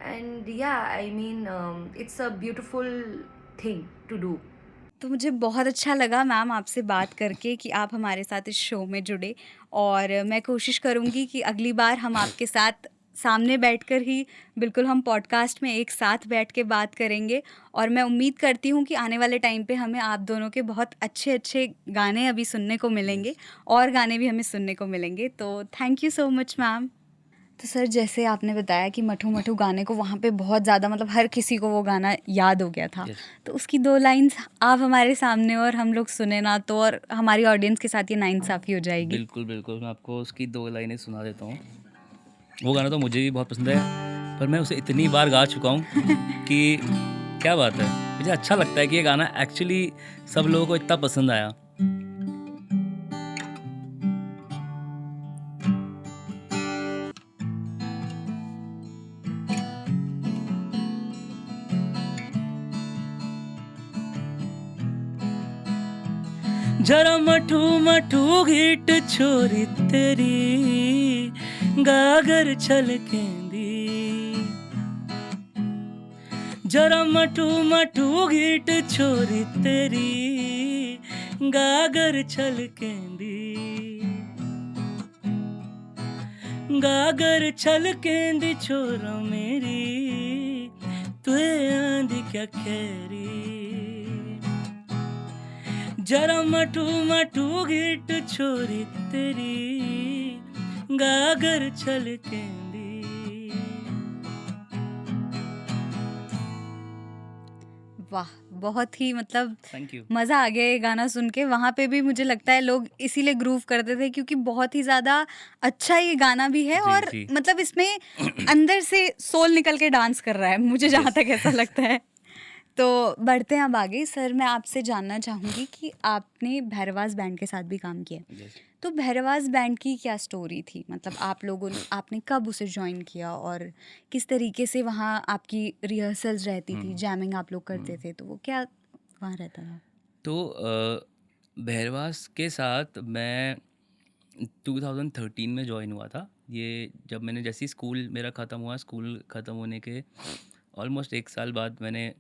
एंड या I mean it's a beautiful thing to do. तो मुझे बहुत अच्छा लगा मैम आपसे बात करके कि आप हमारे साथ इस शो में जुड़े, और मैं कोशिश करूँगी कि अगली बार हम आपके साथ सामने बैठकर ही बिल्कुल हम पॉडकास्ट में एक साथ बैठ के बात करेंगे, और मैं उम्मीद करती हूँ कि आने वाले टाइम पे हमें आप दोनों के बहुत अच्छे-अच्छे गाने अभी सुनने को मिलेंगे, और गाने भी हमें सुनने को मिलेंगे। तो thank you so much ma'am. तो सर, जैसे आपने बताया कि मठू मठू गाने को वहाँ पे बहुत ज़्यादा, मतलब हर किसी को वो गाना याद हो गया था, यस, तो उसकी 2 लाइन्स आप हमारे सामने और हम लोग सुने ना तो, और हमारी ऑडियंस के साथ ये नाइंसाफ़ी हो जाएगी। बिल्कुल, बिल्कुल। मैं आपको उसकी 2 लाइनें सुना देता हूँ। वो गाना तो मुझे भी बहुत पसंद है, पर मैं उसे इतनी बार गा चुका हूँ कि क्या बात है। मुझे अच्छा लगता है कि ये गाना एक्चुअली सब लोगों को इतना पसंद आया। जरा मठू मठू घीट छोरी तेरी गागर छलकेंदी, जरा मठू मठू घीट छोरी तेरी गागर छलकेंदी, गागर छलकेंदी छोरा मेरी तुए आंदी क्या खैरी, जरा मठू मठू घीट छोरी तेरी गागर छलकेंदी। वाह! बहुत ही, मतलब थैंक यू। मज़ा आ गया ये गाना सुन के। वहाँ पे भी मुझे लगता है लोग इसीलिए ग्रूव करते थे क्योंकि बहुत ही ज़्यादा अच्छा ये गाना भी है, जी, और जी। मतलब इसमें अंदर से सोल निकल के डांस कर रहा है, मुझे जहाँ यस। तक ऐसा लगता है। तो बढ़ते हैं अब आगे। सर, मैं आपसे जानना चाहूँगी कि आपने भैरवास बैंड के साथ भी काम किया है। यस। तो भैरवास बैंड की क्या स्टोरी थी? मतलब आपने कब उसे जॉइन किया, और किस तरीके से वहाँ आपकी रिहर्सल्स रहती थी, जैमिंग आप लोग करते थे, तो वो क्या वहाँ रहता था? तो भैरवास के साथ मैं 2013 में जॉइन हुआ था। ये जब मैंने जैसे ही स्कूल मेरा ख़त्म हुआ, स्कूल ख़त्म होने के ऑलमोस्ट 1 साल बाद मैंने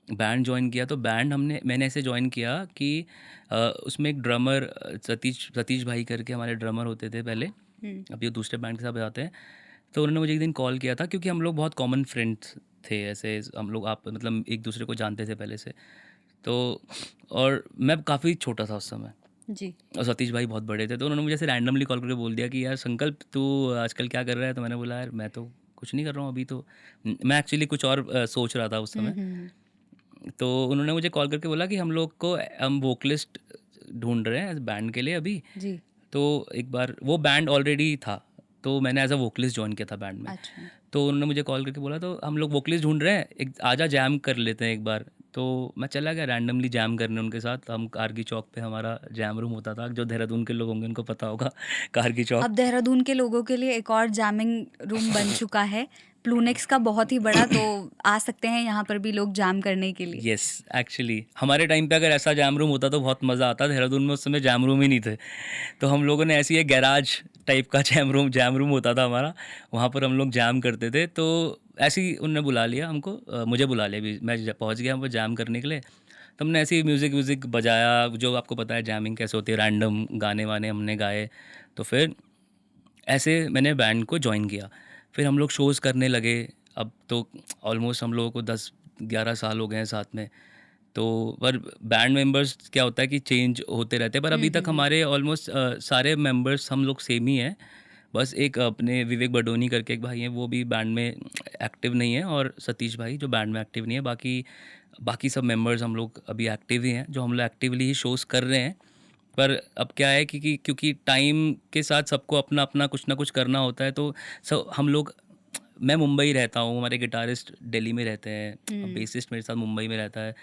बैंड जॉइन किया। तो बैंड मैंने ऐसे जॉइन किया कि उसमें एक ड्रमर सतीश सतीश भाई करके हमारे ड्रमर होते थे पहले, हुँ। अभी वो दूसरे बैंड के साथ बजाते हैं। तो उन्होंने मुझे एक दिन कॉल किया था क्योंकि हम लोग बहुत कॉमन फ्रेंड्स थे, ऐसे हम लोग आप मतलब एक दूसरे को जानते थे पहले से। तो और मैं काफ़ी छोटा था उस समय, जी। और सतीश भाई बहुत बड़े थे। तो उन्होंने मुझे ऐसे रैंडमली कॉल करके बोल दिया कि यार संकल्प, तू आजकल क्या कर रहा है? तो मैंने बोला यार मैं तो कुछ नहीं कर रहा हूँ अभी तो। मैं एक्चुअली कुछ और सोच रहा था उस हुँ, समय। हुँ, हुँ। तो उन्होंने मुझे कॉल करके बोला कि हम वोकलिस्ट ढूंढ रहे हैं बैंड के लिए अभी। जी। तो एक बार वो बैंड ऑलरेडी था, तो मैंने एज अ वोकलिस्ट ज्वाइन किया था बैंड में। अच्छा। तो उन्होंने मुझे कॉल करके बोला तो हम लोग वोकलिस्ट ढूंढ रहे हैं, एक आजा जैम कर लेते हैं एक बार। तो मैं चला गया रैंडमली जैम करने उनके साथ। हम कारगी चौक पे हमारा जैम रूम होता था, जो देहरादून के लोग होंगे उनको पता होगा कारगी चौक। अब देहरादून के लोगों के लिए एक और जैमिंग रूम बन चुका है, प्लूनेक्स का, बहुत ही बड़ा, तो आ सकते हैं यहाँ पर भी लोग जैम करने के लिए। यस, एक्चुअली हमारे टाइम पे अगर ऐसा जैम रूम होता तो बहुत मज़ा आता। देहरादून में उस समय जैम रूम ही नहीं थे, तो हम लोगों ने ऐसी एक गैराज टाइप का जैम रूम होता था हमारा, वहाँ पर हम लोग जैम करते थे। तो ऐसे ही उनने बुला लिया हमको, मुझे बुला लिया भी, मैं पहुँच गया वहाँ पर जैम करने के लिए। तो हमने ऐसे ही म्यूज़िक व्यूज़िक बजाया, जो आपको पता है जैमिंग कैसे होती है, रैंडम गाने वाने हमने गाए। तो फिर ऐसे मैंने बैंड को ज्वाइन किया। फिर हम लोग शोज़ करने लगे। अब तो ऑलमोस्ट हम लोगों को 10-11 साल हो गए हैं साथ में। तो पर बैंड मेंबर्स क्या होता है कि चेंज होते रहते हैं, पर अभी तक हमारे ऑलमोस्ट सारे मेंबर्स हम लोग सेम ही हैं। बस एक अपने विवेक बडोनी करके एक भाई हैं, वो भी बैंड में एक्टिव नहीं है, और सतीश भाई जो बैंड में एक्टिव नहीं है। बाकी बाकी सब मेंबर्स हम लोग अभी एक्टिव ही हैं, जो हम लोग एक्टिवली ही शोज़ कर रहे हैं। पर अब क्या है कि क्योंकि टाइम के साथ सबको अपना अपना कुछ ना कुछ करना होता है, तो सब हम लोग, मैं मुंबई रहता हूँ, हमारे गिटारिस्ट दिल्ली में रहते हैं, बेसिस्ट मेरे साथ मुंबई में रहता है।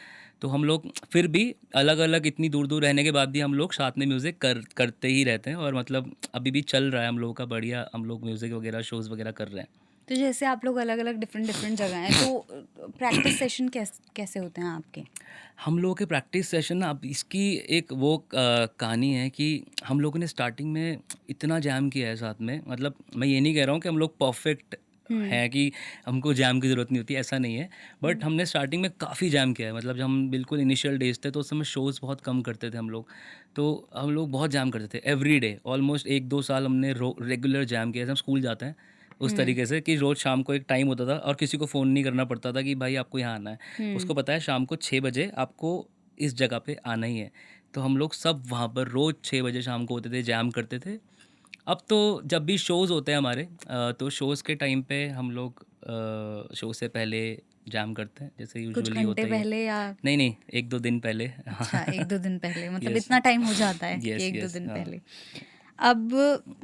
तो हम लोग फिर भी अलग अलग इतनी दूर दूर रहने के बाद भी हम लोग साथ में म्यूज़िक करते ही रहते हैं, और मतलब अभी भी चल रहा है हम लोगों का बढ़िया। हम लोग म्यूज़िक वगैरह शोज़ वगैरह कर रहे हैं। तो जैसे आप लोग अलग अलग डिफरेंट डिफरेंट जगह हैं, तो प्रैक्टिस सेशन कैसे होते हैं आपके? हम लोगों के प्रैक्टिस सेशन ना, अब इसकी एक वो कहानी है कि हम लोगों ने स्टार्टिंग में इतना जैम किया है साथ में। मतलब मैं ये नहीं कह रहा हूँ कि हम लोग परफेक्ट हैं कि हमको जैम की ज़रूरत नहीं होती, ऐसा नहीं है। बट हमने स्टार्टिंग में काफ़ी जैम किया है। मतलब जब हम बिल्कुल इनिशियल डेज थे तो उस समय शोज़ बहुत कम करते थे हम लोग। तो हम लोग बहुत जैम करते थे एवरी डे, ऑलमोस्ट 1-2 साल हमने रेगुलर जैम किया। जैसे हम स्कूल जाते हैं उस तरीके से कि रोज़ शाम को एक टाइम होता था, और किसी को फ़ोन नहीं करना पड़ता था कि भाई आपको यहाँ आना है। उसको पता है शाम को 6 बजे आपको इस जगह पे आना ही है। तो हम लोग सब वहाँ पर रोज़ 6 बजे शाम को होते थे, जैम करते थे। अब तो जब भी शोज़ होते हैं हमारे, तो शोज़ के टाइम पे हम लोग शो से पहले जैम करते हैं, जैसे कुछ यूजुअली घंटे होता ही है। पहले या? नहीं नहीं, 1-2 दिन पहले। अच्छा, 1-2 दिन पहले, मतलब यस इतना टाइम हो जाता है कि यस 1-2 यस, दिन हाँ। पहले। अब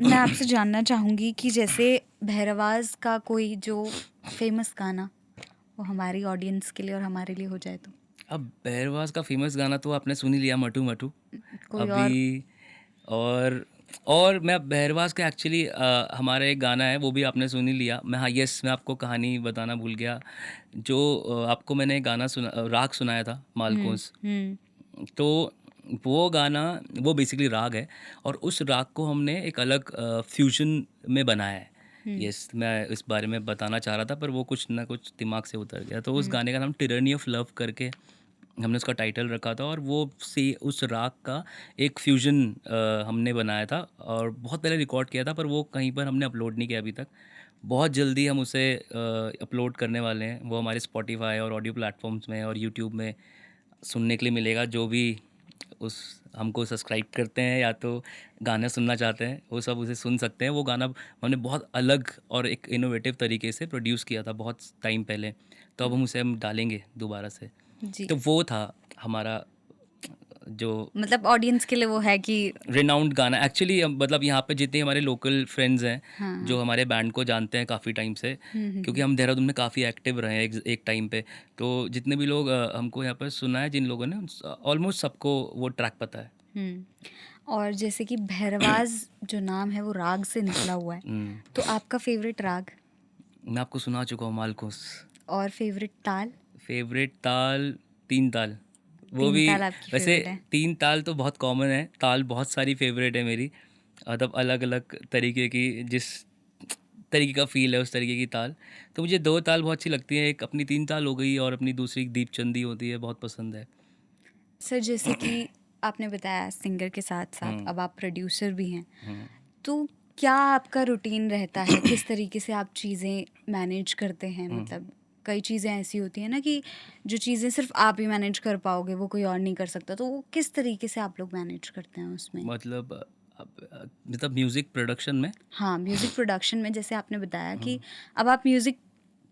मैं आपसे जानना चाहूँगी कि जैसे भैरवाज़ का कोई जो फ़ेमस गाना, वो हमारी ऑडियंस के लिए और हमारे लिए हो जाए तो? अब बहरवास का फेमस गाना तो आपने सुन ही लिया, मटू मटू। कोई अभी और? और मैं बहरवास का एक्चुअली हमारा एक गाना है, वो भी आपने सुन ही लिया। मैं, हाँ यस, मैं आपको कहानी बताना भूल गया। जो आपको मैंने गाना सुना, राग सुनाया था मालकोस। हुँ। तो वो गाना, वो बेसिकली राग है, और उस राग को हमने एक अलग फ्यूजन में बनाया है। यस, मैं इस बारे में बताना चाह रहा था, पर वो कुछ ना कुछ दिमाग से उतर गया। तो उस गाने का नाम टिरनी ऑफ लव करके हमने उसका टाइटल रखा था, और वो से उस राग का एक फ्यूजन हमने बनाया था, और बहुत पहले रिकॉर्ड किया था, पर वो कहीं पर हमने अपलोड नहीं किया अभी तक। बहुत जल्दी हम उसे अपलोड करने वाले हैं। वो हमारे स्पॉटिफाई और ऑडियो प्लेटफॉर्म्स में और यूट्यूब में सुनने के लिए मिलेगा। जो भी उस हमको सब्सक्राइब करते हैं या तो गाना सुनना चाहते हैं, वो सब उसे सुन सकते हैं। वो गाना हमने बहुत अलग और एक इनोवेटिव तरीके से प्रोड्यूस किया था बहुत टाइम पहले। तो अब हम डालेंगे दोबारा से। जी। तो वो था हमारा जो मतलब ऑडियंस के लिए वो है कि रिनाउंड गाना। एक्चुअली मतलब यहाँ पे जितने हमारे लोकल फ्रेंड्स हैं हाँ, जो हाँ। हमारे बैंड को जानते हैं काफ़ी टाइम से, क्योंकि हम देहरादून में काफ़ी एक्टिव रहे हैं एक टाइम पे। तो जितने भी लोग हमको यहाँ पर सुना है, जिन लोगों ने, ऑलमोस्ट सबको वो ट्रैक पता है। और जैसे कि भैरवाज़ जो नाम है वो राग से निकला हुआ है, हम्म, तो आपका फ़ेवरेट राग मैं आपको सुना चुका हूँ मालकोस। और फ़ेवरेट ताल? फेवरेट ताल, 3 ताल। वो 3 भी, ताल आपकी वैसे फ़ेवरेट है? 3 ताल तो बहुत कॉमन है, ताल बहुत सारी फेवरेट है मेरी। मतलब अलग अलग तरीके की, जिस तरीके का फ़ील है उस तरीके की ताल। तो मुझे 2 ताल बहुत अच्छी लगती हैं। एक अपनी 3 ताल हो गई, और अपनी दूसरी दीपचंदी होती है, बहुत पसंद है। सर, जैसे कि आपने बताया सिंगर के साथ-साथ हुँ, अब आप प्रोड्यूसर भी हैं, हुँ। तो क्या आपका रूटीन रहता है? किस तरीके से आप चीज़ें मैनेज करते हैं? मतलब कई चीज़ें ऐसी होती हैं ना कि जो चीज़ें सिर्फ़ आप ही मैनेज कर पाओगे, वो कोई और नहीं कर सकता, तो वो किस तरीके से आप लोग मैनेज करते हैं उसमें? मतलब मतलब म्यूज़िक प्रोडक्शन में। हाँ, म्यूज़िक प्रोडक्शन में जैसे आपने बताया कि अब आप म्यूज़िक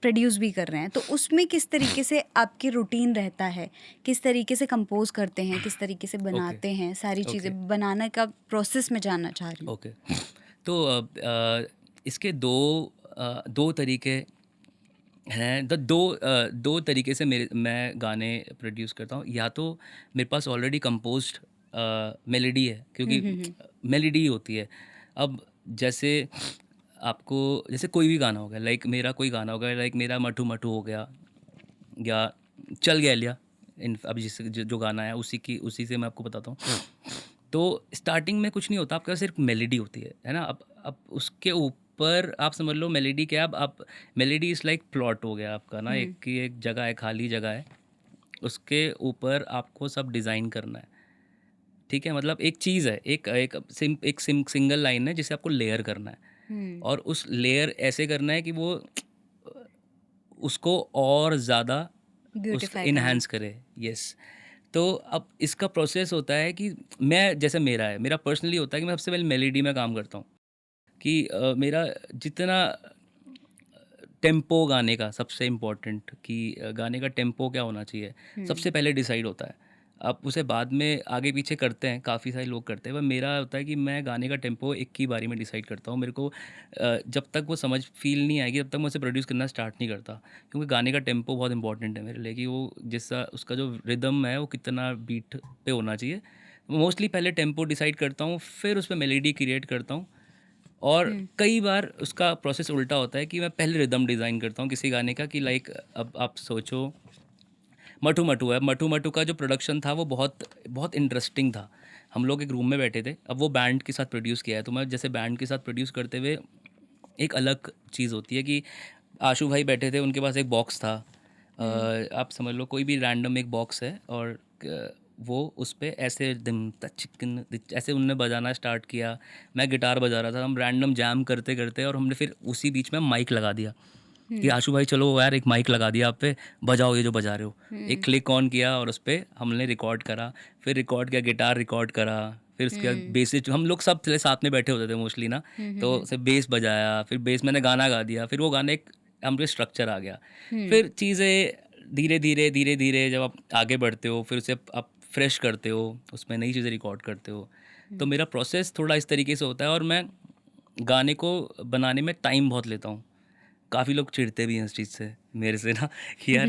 प्रोड्यूस भी कर रहे हैं, तो उसमें किस तरीके से आपकी रूटीन रहता है? किस तरीके से कंपोज़ करते हैं? किस तरीके से ओके, बनाते हैं? सारी ओके, चीज़ें बनाने का प्रोसेस मैं जानना चाह रही हूँ। ओके। तो इसके 2 तरीके हैं। 2 तरीके से मैं गाने प्रोड्यूस करता हूँ। या तो मेरे पास ऑलरेडी कंपोज्ड मेलोडी है, क्योंकि मेलोडी ही होती है। अब जैसे आपको, जैसे कोई भी गाना हो गया, लाइक मेरा कोई गाना हो गया, लाइक मेरा मटू मटू हो गया, या चल गया लिया, इन अब जो गाना है उसी से मैं आपको बताता हूँ। तो स्टार्टिंग में कुछ नहीं होता, आपके पास सिर्फ मेलोडी होती है ना। अब उसके ऊपर आप समझ लो मेलोडी क्या है। अब आप, मेलोडी इज़ लाइक प्लॉट हो गया आपका ना, एक की एक जगह है, खाली जगह है, उसके ऊपर आपको सब डिज़ाइन करना है। ठीक है, मतलब एक चीज़ है, एक एक सिंगल लाइन है जिसे आपको लेयर करना है। और उस लेयर ऐसे करना है कि वो उसको और ज़्यादा उसको ब्यूटीफाई करना। इन्हांस करे। यस। तो अब इसका प्रोसेस होता है कि मैं जैसे मेरा पर्सनली होता है कि मैं सबसे पहले मेलोडी में काम करता हूँ कि मेरा जितना टेम्पो गाने का सबसे इम्पोर्टेंट कि गाने का टेम्पो क्या होना चाहिए सबसे पहले डिसाइड होता है। आप उसे बाद में आगे पीछे करते हैं, काफ़ी सारे लोग करते हैं, पर मेरा होता है कि मैं गाने का टेम्पो एक ही बारी में डिसाइड करता हूँ। मेरे को जब तक वो समझ फील नहीं आएगी तब तक मैं उसे प्रोड्यूस करना स्टार्ट नहीं करता, क्योंकि गाने का टेम्पो बहुत इंपॉर्टेंट है मेरे लिए कि वो जिसका उसका जो रिदम है वो कितना बीट पे होना चाहिए। मोस्टली पहले टेम्पो डिसाइड करता हूँ, फिर उस पर मेलेडी क्रिएट करता हूँ। और कई बार उसका प्रोसेस उल्टा होता है कि मैं पहले रिदम डिज़ाइन करता हूँ किसी गाने का कि लाइक अब आप सोचो मटू मटू है, मटू मटू का जो प्रोडक्शन था वो बहुत बहुत इंटरेस्टिंग था। हम लोग एक रूम में बैठे थे, अब वो बैंड के साथ प्रोड्यूस किया है, तो मैं जैसे बैंड के साथ प्रोड्यूस करते हुए एक अलग चीज़ होती है कि आशू भाई बैठे थे, उनके पास एक बॉक्स था। आप समझ लो कोई भी रैंडम एक बॉक्स है और वो उस पे ऐसे दिम चिकन ऐसे उनने बजाना स्टार्ट किया। मैं गिटार बजा रहा था, हम रैंडम जैम करते करते और हमने फिर उसी बीच में माइक लगा दिया कि आशू भाई चलो यार एक माइक लगा दिया आप पे, बजाओ ये जो बजा रहे हो। एक क्लिक ऑन किया और उस पर हमने रिकॉर्ड करा, फिर रिकॉर्ड किया, गिटार रिकॉर्ड करा, फिर उसके बाद बेसिस हम लोग सब साथ में बैठे होते थे मोस्टली ना, तो उसे बेस बजाया, फिर बेस मैंने गाना गा दिया, फिर वो गाने एक हम पे स्ट्रक्चर आ गया। फिर चीज़ें धीरे धीरे धीरे धीरे जब आप आगे बढ़ते हो फिर उसे आप फ्रेश करते हो, उसमें नई चीज़ें रिकॉर्ड करते हो। तो मेरा प्रोसेस थोड़ा इस तरीके से होता है और मैं गाने को बनाने में टाइम बहुत लेता हूँ। काफ़ी लोग चिढ़ते भी हैं इस चीज़ से मेरे से ना कि यार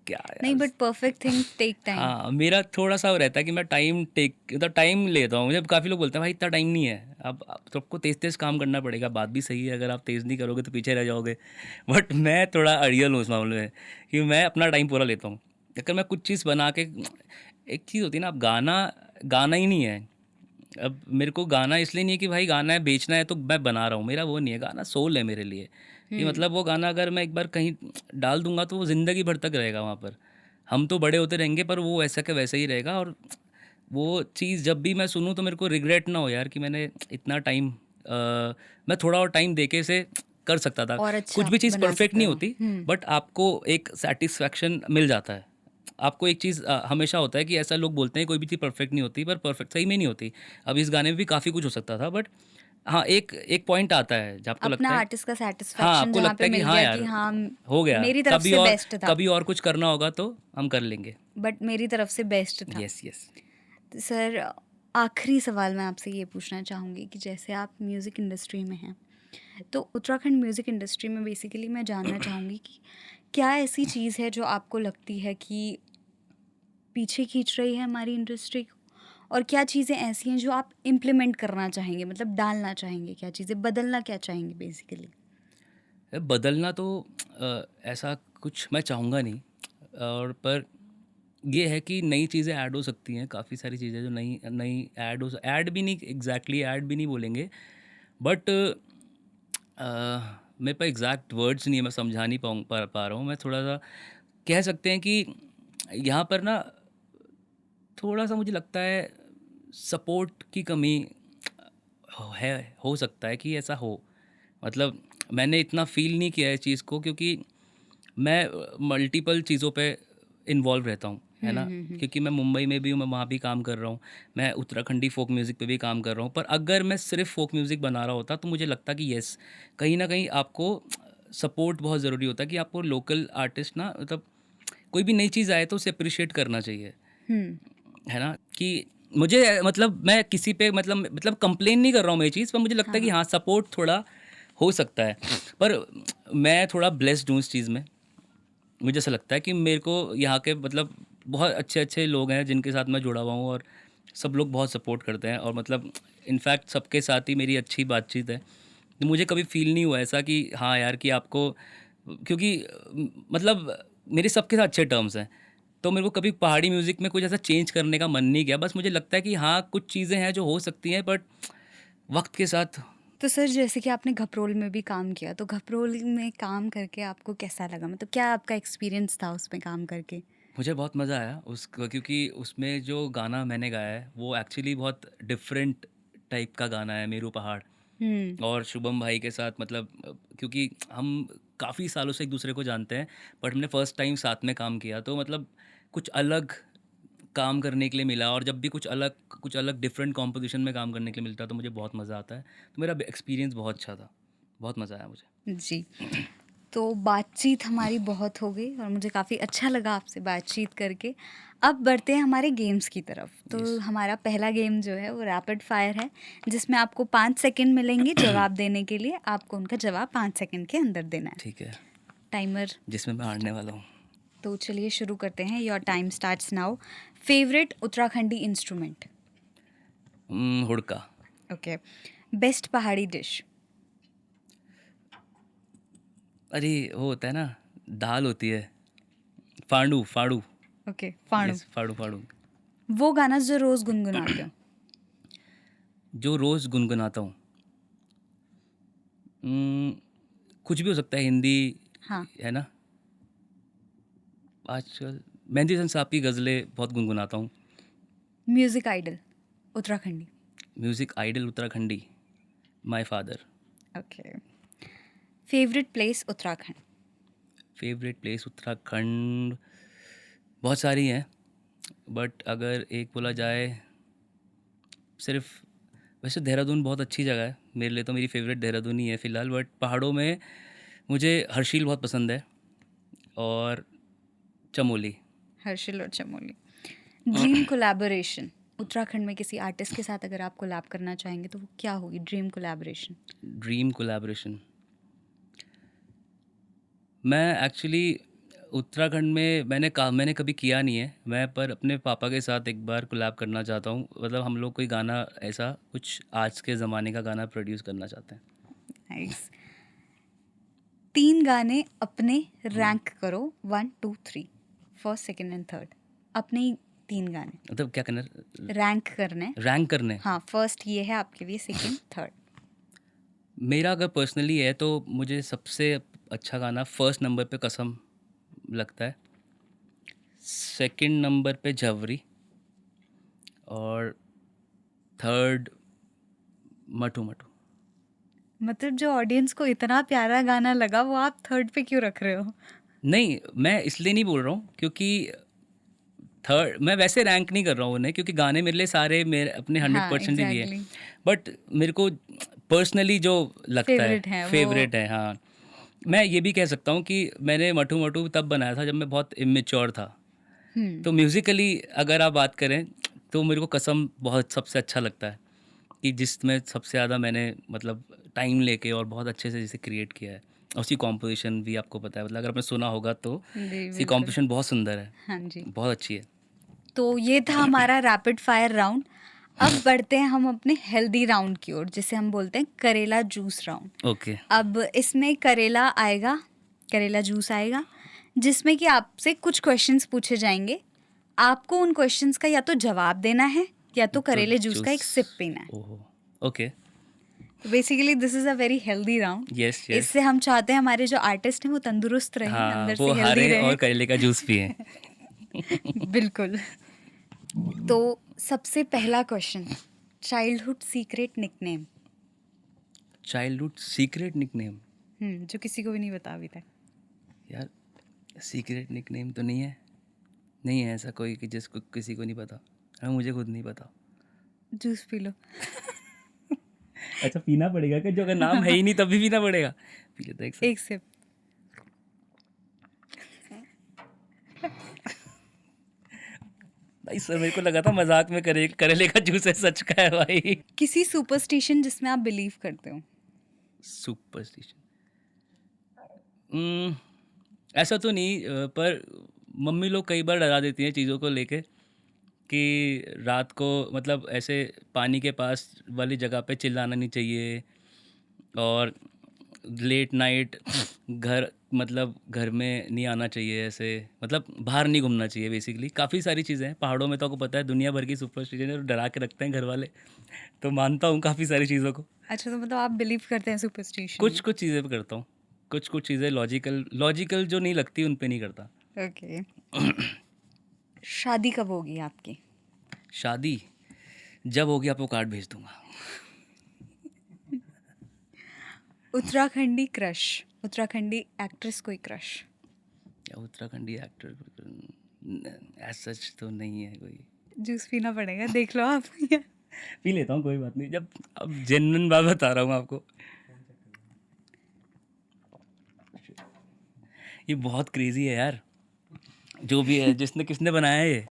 क्या नहीं, यार। But perfect things take time. हाँ, मेरा थोड़ा-सा वो रहता है कि मैं टाइम लेता हूँ। मुझे काफ़ी लोग बोलते हैं भाई इतना टाइम नहीं है। अब सबको तेज़-तेज़ काम करना पड़ेगा। बात भी सही है, अगर आप तेज़ नहीं करोगे तो पीछे रह जाओगे। बट मैं थोड़ा अड़ियल हूँ इस मामले में कि मैं अपना टाइम पूरा लेता हूँ। अगर मैं कुछ चीज़ बना के एक चीज़ होती है ना, अब गाना गाना ही नहीं है। अब मेरे को गाना इसलिए नहीं है कि भाई गाना है बेचना है तो मैं बना रहा हूँ, मेरा वो नहीं है। गाना सोल है मेरे लिए कि मतलब वो गाना अगर मैं एक बार कहीं डाल दूंगा तो वो ज़िंदगी भर तक रहेगा वहाँ पर। हम तो बड़े होते रहेंगे पर वो वैसा का वैसा ही रहेगा। और वो चीज़ जब भी मैं सुनूँ तो मेरे को रिग्रेट ना हो यार कि मैंने इतना टाइम मैं थोड़ा और टाइम देके से कर सकता था। और कुछ अच्छा भी चीज़ बना परफेक्ट सकते नहीं हो। होती, बट आपको एक सेटिस्फैक्शन मिल जाता है। आपको एक चीज़ हमेशा होता है कि ऐसा लोग बोलते हैं कोई भी चीज़ परफेक्ट नहीं होती, पर परफेक्ट सही में नहीं होती। अब इस गाने में भी काफ़ी कुछ हो सकता था, बट हाँ, एक एक पॉइंट आता है जब आपको अपना लगता है, आर्टिस्ट का हाँ, सेटिस्फेक्शन आपको जहाँ लगता पे है कि मिल हाँ गया यार, कि हाँ, हो गया। मेरी तरफ से बेस्ट था, कभी और कुछ करना होगा तो हम कर लेंगे। बट मेरी तरफ से बेस्ट था। Yes, yes. तो सर, आखिरी सवाल मैं आपसे ये पूछना चाहूँगी कि जैसे आप म्यूज़िक इंडस्ट्री में हैं, तो उत्तराखंड म्यूज़िक इंडस्ट्री में बेसिकली मैं जानना चाहूँगी कि क्या ऐसी चीज़ है जो आपको लगती है कि पीछे खींच रही है हमारी इंडस्ट्री को, और क्या चीज़ें ऐसी हैं जो आप इम्प्लीमेंट करना चाहेंगे, मतलब डालना चाहेंगे, क्या चीज़ें बदलना क्या चाहेंगे बेसिकली? बदलना तो ऐसा कुछ मैं चाहूँगा नहीं, और पर ये है कि नई चीज़ें ऐड हो सकती हैं, काफ़ी सारी चीज़ें जो नई नई ऐड भी नहीं, एग्जैक्टली ऐड भी नहीं बोलेंगे, बट मेरे पास एग्जैक्ट वर्ड्स नहीं है, मैं समझा नहीं पा रहा हूँ। मैं थोड़ा सा कह सकते हैं कि यहाँ पर ना थोड़ा सा मुझे लगता है सपोर्ट की कमी है, हो सकता है कि ऐसा हो। मतलब मैंने इतना फ़ील नहीं किया है इस चीज़ को, क्योंकि मैं मल्टीपल चीज़ों पे इन्वॉल्व रहता हूँ, है ना? क्योंकि मैं मुंबई में भी हूँ, मैं वहाँ भी काम कर रहा हूँ, मैं उत्तराखंडी फ़ोक म्यूज़िक पे भी काम कर रहा हूँ। पर अगर मैं सिर्फ़ फ़ोक म्यूज़िक बना रहा होता तो मुझे लगता कि येस, कहीं न कहीं आपको सपोर्ट बहुत ज़रूरी होता है कि आपको लोकल आर्टिस्ट ना, मतलब कोई भी नई चीज़ आए तो उसे एप्रिशिएट करना चाहिए। हुँ। है ना? कि मुझे मतलब मैं किसी पे मतलब कंप्लेन नहीं कर रहा हूँ मैं ये चीज़, पर मुझे लगता हाँ, है कि हाँ। हाँ, सपोर्ट थोड़ा हो सकता है। पर मैं थोड़ा ब्लेस्ड हूँ इस चीज़ में। मुझे ऐसा लगता है कि मेरे को यहाँ के मतलब बहुत अच्छे-अच्छे लोग हैं जिनके साथ मैं जुड़ा हुआ हूँ, और सब लोग बहुत सपोर्ट करते हैं, और मतलब इनफैक्ट सबके साथ ही मेरी अच्छी बातचीत है। तो मुझे कभी फ़ील नहीं हुआ ऐसा कि हाँ यार, कि आपको, क्योंकि मतलब मेरे सबके साथ अच्छे टर्म्स हैं। तो मेरे को कभी पहाड़ी म्यूज़िक में कुछ ऐसा चेंज करने का मन नहीं किया। बस मुझे लगता है कि हाँ, कुछ चीज़ें हैं जो हो सकती हैं, बट वक़्त के साथ। तो सर, जैसे कि आपने घपरोल में भी काम किया, तो घपरोल में काम करके आपको कैसा लगा? मतलब क्या आपका एक्सपीरियंस था उसमें काम करके? मुझे बहुत मज़ा आया क्योंकि उसमें जो गाना मैंने गाया है वो एक्चुअली बहुत डिफरेंट टाइप का गाना है, मेरू पहाड़। और शुभम भाई के साथ मतलब क्योंकि हम काफ़ी सालों से एक दूसरे को जानते हैं, बट हमने फर्स्ट टाइम साथ में काम किया, तो मतलब कुछ अलग काम करने के लिए मिला। और जब भी कुछ अलग डिफरेंट कॉम्पोजिशन में काम करने के लिए मिलता है तो मुझे बहुत मज़ा आता है। तो मेरा एक्सपीरियंस बहुत अच्छा था, बहुत मज़ा आया मुझे। जी। तो बातचीत हमारी बहुत हो गई और मुझे काफ़ी अच्छा लगा आपसे बातचीत करके। अब बढ़ते हैं हमारे गेम्स की तरफ। तो Yes. हमारा पहला गेम जो है वो रैपिड फायर है, जिसमें आपको 5 सेकंड मिलेंगे जवाब देने के लिए। आपको उनका जवाब 5 सेकंड के अंदर देना है। ठीक है, टाइमर। जिसमें मैं हारने वाला हूँ। तो चलिए शुरू करते हैं। Your time starts now. Favourite Uttarakhandi instrument? हुड़का। ओके। बेस्ट पहाड़ी डिश? अरे वो होता है ना, दाल होती है, फाड़ू फाड़ू। ओके, फाणू। यस, फाड़ू फाड़ू। वो गाना जो रोज़ गुनगुनाते हो? जो रोज़ गुनगुनाता हूँ, कुछ भी हो सकता है, हिंदी हाँ। है ना। आजकल मेहंदी हसन साहब की गज़लें बहुत गुनगुनाता हूँ। Music idol Uttarakhandi? Music idol Uttarakhandi, my father. Okay. Favourite place Uttarakhand? Favourite place Uttarakhand बहुत सारी हैं, बट अगर एक बोला जाए, सिर्फ वैसे देहरादून बहुत अच्छी जगह है मेरे लिए, तो मेरी फेवरेट देहरादून ही है फ़िलहाल। बट पहाड़ों में मुझे हर्षिल बहुत पसंद है, और चमोली। हर्षिल और चमोली। ड्रीम कोलैबोरेशन उत्तराखंड में किसी आर्टिस्ट के साथ अगर आप कोलैब करना चाहेंगे तो वो क्या होगी ड्रीम कोलैबोरेशन? ड्रीम कोलैबोरेशन, मैं एक्चुअली उत्तराखंड में मैंने कभी किया नहीं है मैं, पर अपने पापा के साथ एक बार कोलैब करना चाहता हूँ। मतलब हम लोग कोई गाना ऐसा कुछ आज के ज़माने का गाना प्रोड्यूस करना चाहते हैं। नाइस। 3 गाने अपने रैंक करो, 1 2 3, फर्स्ट सेकंड एंड थर्ड। अपने ही 3 गाने मतलब क्या करना, रैंक करने। रैंक करने। हाँ, फर्स्ट ये है आपके लिए, सेकंड थर्ड। मेरा अगर पर्सनली है तो मुझे सबसे अच्छा गाना फर्स्ट नंबर पे कसम लगता है, सेकंड नंबर पे झवरी, और थर्ड मटू मटू। मतलब जो ऑडियंस को इतना प्यारा गाना लगा वो आप थर्ड पे क्यों रख रहे हो? नहीं, मैं इसलिए नहीं बोल रहा हूँ क्योंकि थर्ड मैं वैसे रैंक नहीं कर रहा हूँ उन्हें, क्योंकि गाने मेरे लिए सारे मेरे अपने हाँ 100% ही दिए। एग्जैक्टली। बट मेरे को पर्सनली जो लगता है फेवरेट है वो। फेवरेट है, हाँ। मैं ये भी कह सकता हूँ कि मैंने मटू मटू तब बनाया था जब मैं बहुत इमेच्योर था। तो म्यूज़िकली अगर आप बात करें तो मेरे को कसम बहुत सबसे अच्छा लगता है, कि जिसमें सबसे ज़्यादा मैंने मतलब टाइम लेके और बहुत अच्छे से जिसे क्रिएट किया है। और उसकी कॉम्पोजिशन भी आपको पता है, मतलब अगर आपने सुना होगा तो जी उसकी बिल्कुल। कॉम्पोजिशन बहुत सुंदर है, हाँ जी। बहुत अच्छी है। तो ये था हमारा रैपिड फायर राउंड। अब बढ़ते हैं हम अपने हेल्दी राउंड की ओर, जिसे हम बोलते हैं करेला जूस राउंड। ओके, अब इसमें करेला आएगा, करेला जूस आएगा, जिसमें कि आपसे कुछ क्वेश्चंस पूछे जाएंगे। आपको उन क्वेश्चंस का या तो जवाब देना है या तो करेले जूस का एक सिप पीना है। ओहो, ओके, तो basically this is a very healthy round. Yes yes. इससे हम चाहते हैं हमारे जो आर्टिस्ट हैं वो तंदुरुस्त रहें, हाँ, अंदर वो से हेल्दी हारे और रहें। करेले का जूस पिए। बिल्कुल। तो सबसे पहला question, childhood secret nickname. Childhood secret nickname, जो किसी को भी नहीं पता अभी तक। यार सीक्रेट निकनेम तो नहीं है, नहीं है ऐसा कोई कि जिसको किसी को नहीं पता। हाँ, मुझे खुद नहीं पता। Juice P low. अच्छा, पीना पड़ेगा कि जो अगर नाम है ही नहीं तब भी पीना पड़ेगा? पी लेते हैं एक एक सिप। भाई सर, मेरे को लगा था मजाक में करेले का जूस है, सच का है भाई। किसी सुपरस्टिशन जिसमें आप बिलीव करते हो। सुपरस्टिशन, ऐसा तो नहीं, पर मम्मी लोग कई बार डरा देती हैं चीज़ों को लेके, कि रात को मतलब ऐसे पानी के पास वाली जगह पे चिल्लाना नहीं चाहिए, और लेट नाइट घर मतलब घर में नहीं आना चाहिए, ऐसे मतलब बाहर नहीं घूमना चाहिए। बेसिकली काफ़ी सारी चीज़ें हैं पहाड़ों में, तो आपको पता है दुनिया भर की सुपरस्टिशन है, डरा के रखते हैं घर वाले। तो मानता हूँ काफ़ी सारी चीज़ों को। अच्छा, तो मतलब आप बिलीव करते हैं सुपरस्टिशन कुछ में? कुछ चीज़ें पे करता हूँ, कुछ कुछ चीज़ें लॉजिकल जो नहीं लगती उन पे नहीं करता। ओके। शादी कब होगी आपकी? शादी जब होगी आपको कार्ड भेज दूंगा। उत्तराखंडी क्रश, उत्तराखंडी एक्ट्रेस कोई क्रश? या उत्तराखंडी एक्टर एज सच तो नहीं है कोई। जूस पीना पड़ेगा, देख लो आप। पी लेता हूँ, कोई बात नहीं। जब अब जेन्युइन बात बता रहा हूँ आपको, ये बहुत क्रेजी है यार, जो भी है, जिसने किसने बनाया है ये।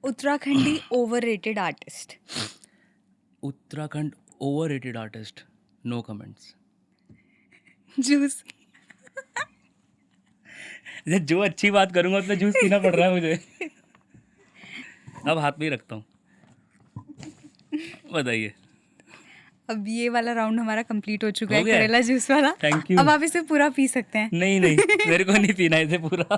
Uttarakhandi overrated artist. Uttarakhand overrated artist, no comments. Juice. जो अच्छी बात करूंगा उसमें जूस पीना पड़ रहा है मुझे। अब हाथ में ही रखता हूँ, बताइए। अब ये वाला राउंड हमारा कंप्लीट हो चुका हो है, गया है? करेला जूस वाला। Thank you. अब आप इसे पूरा पी सकते हैं। नहीं नहीं, मेरे को नहीं पीना इसे पूरा।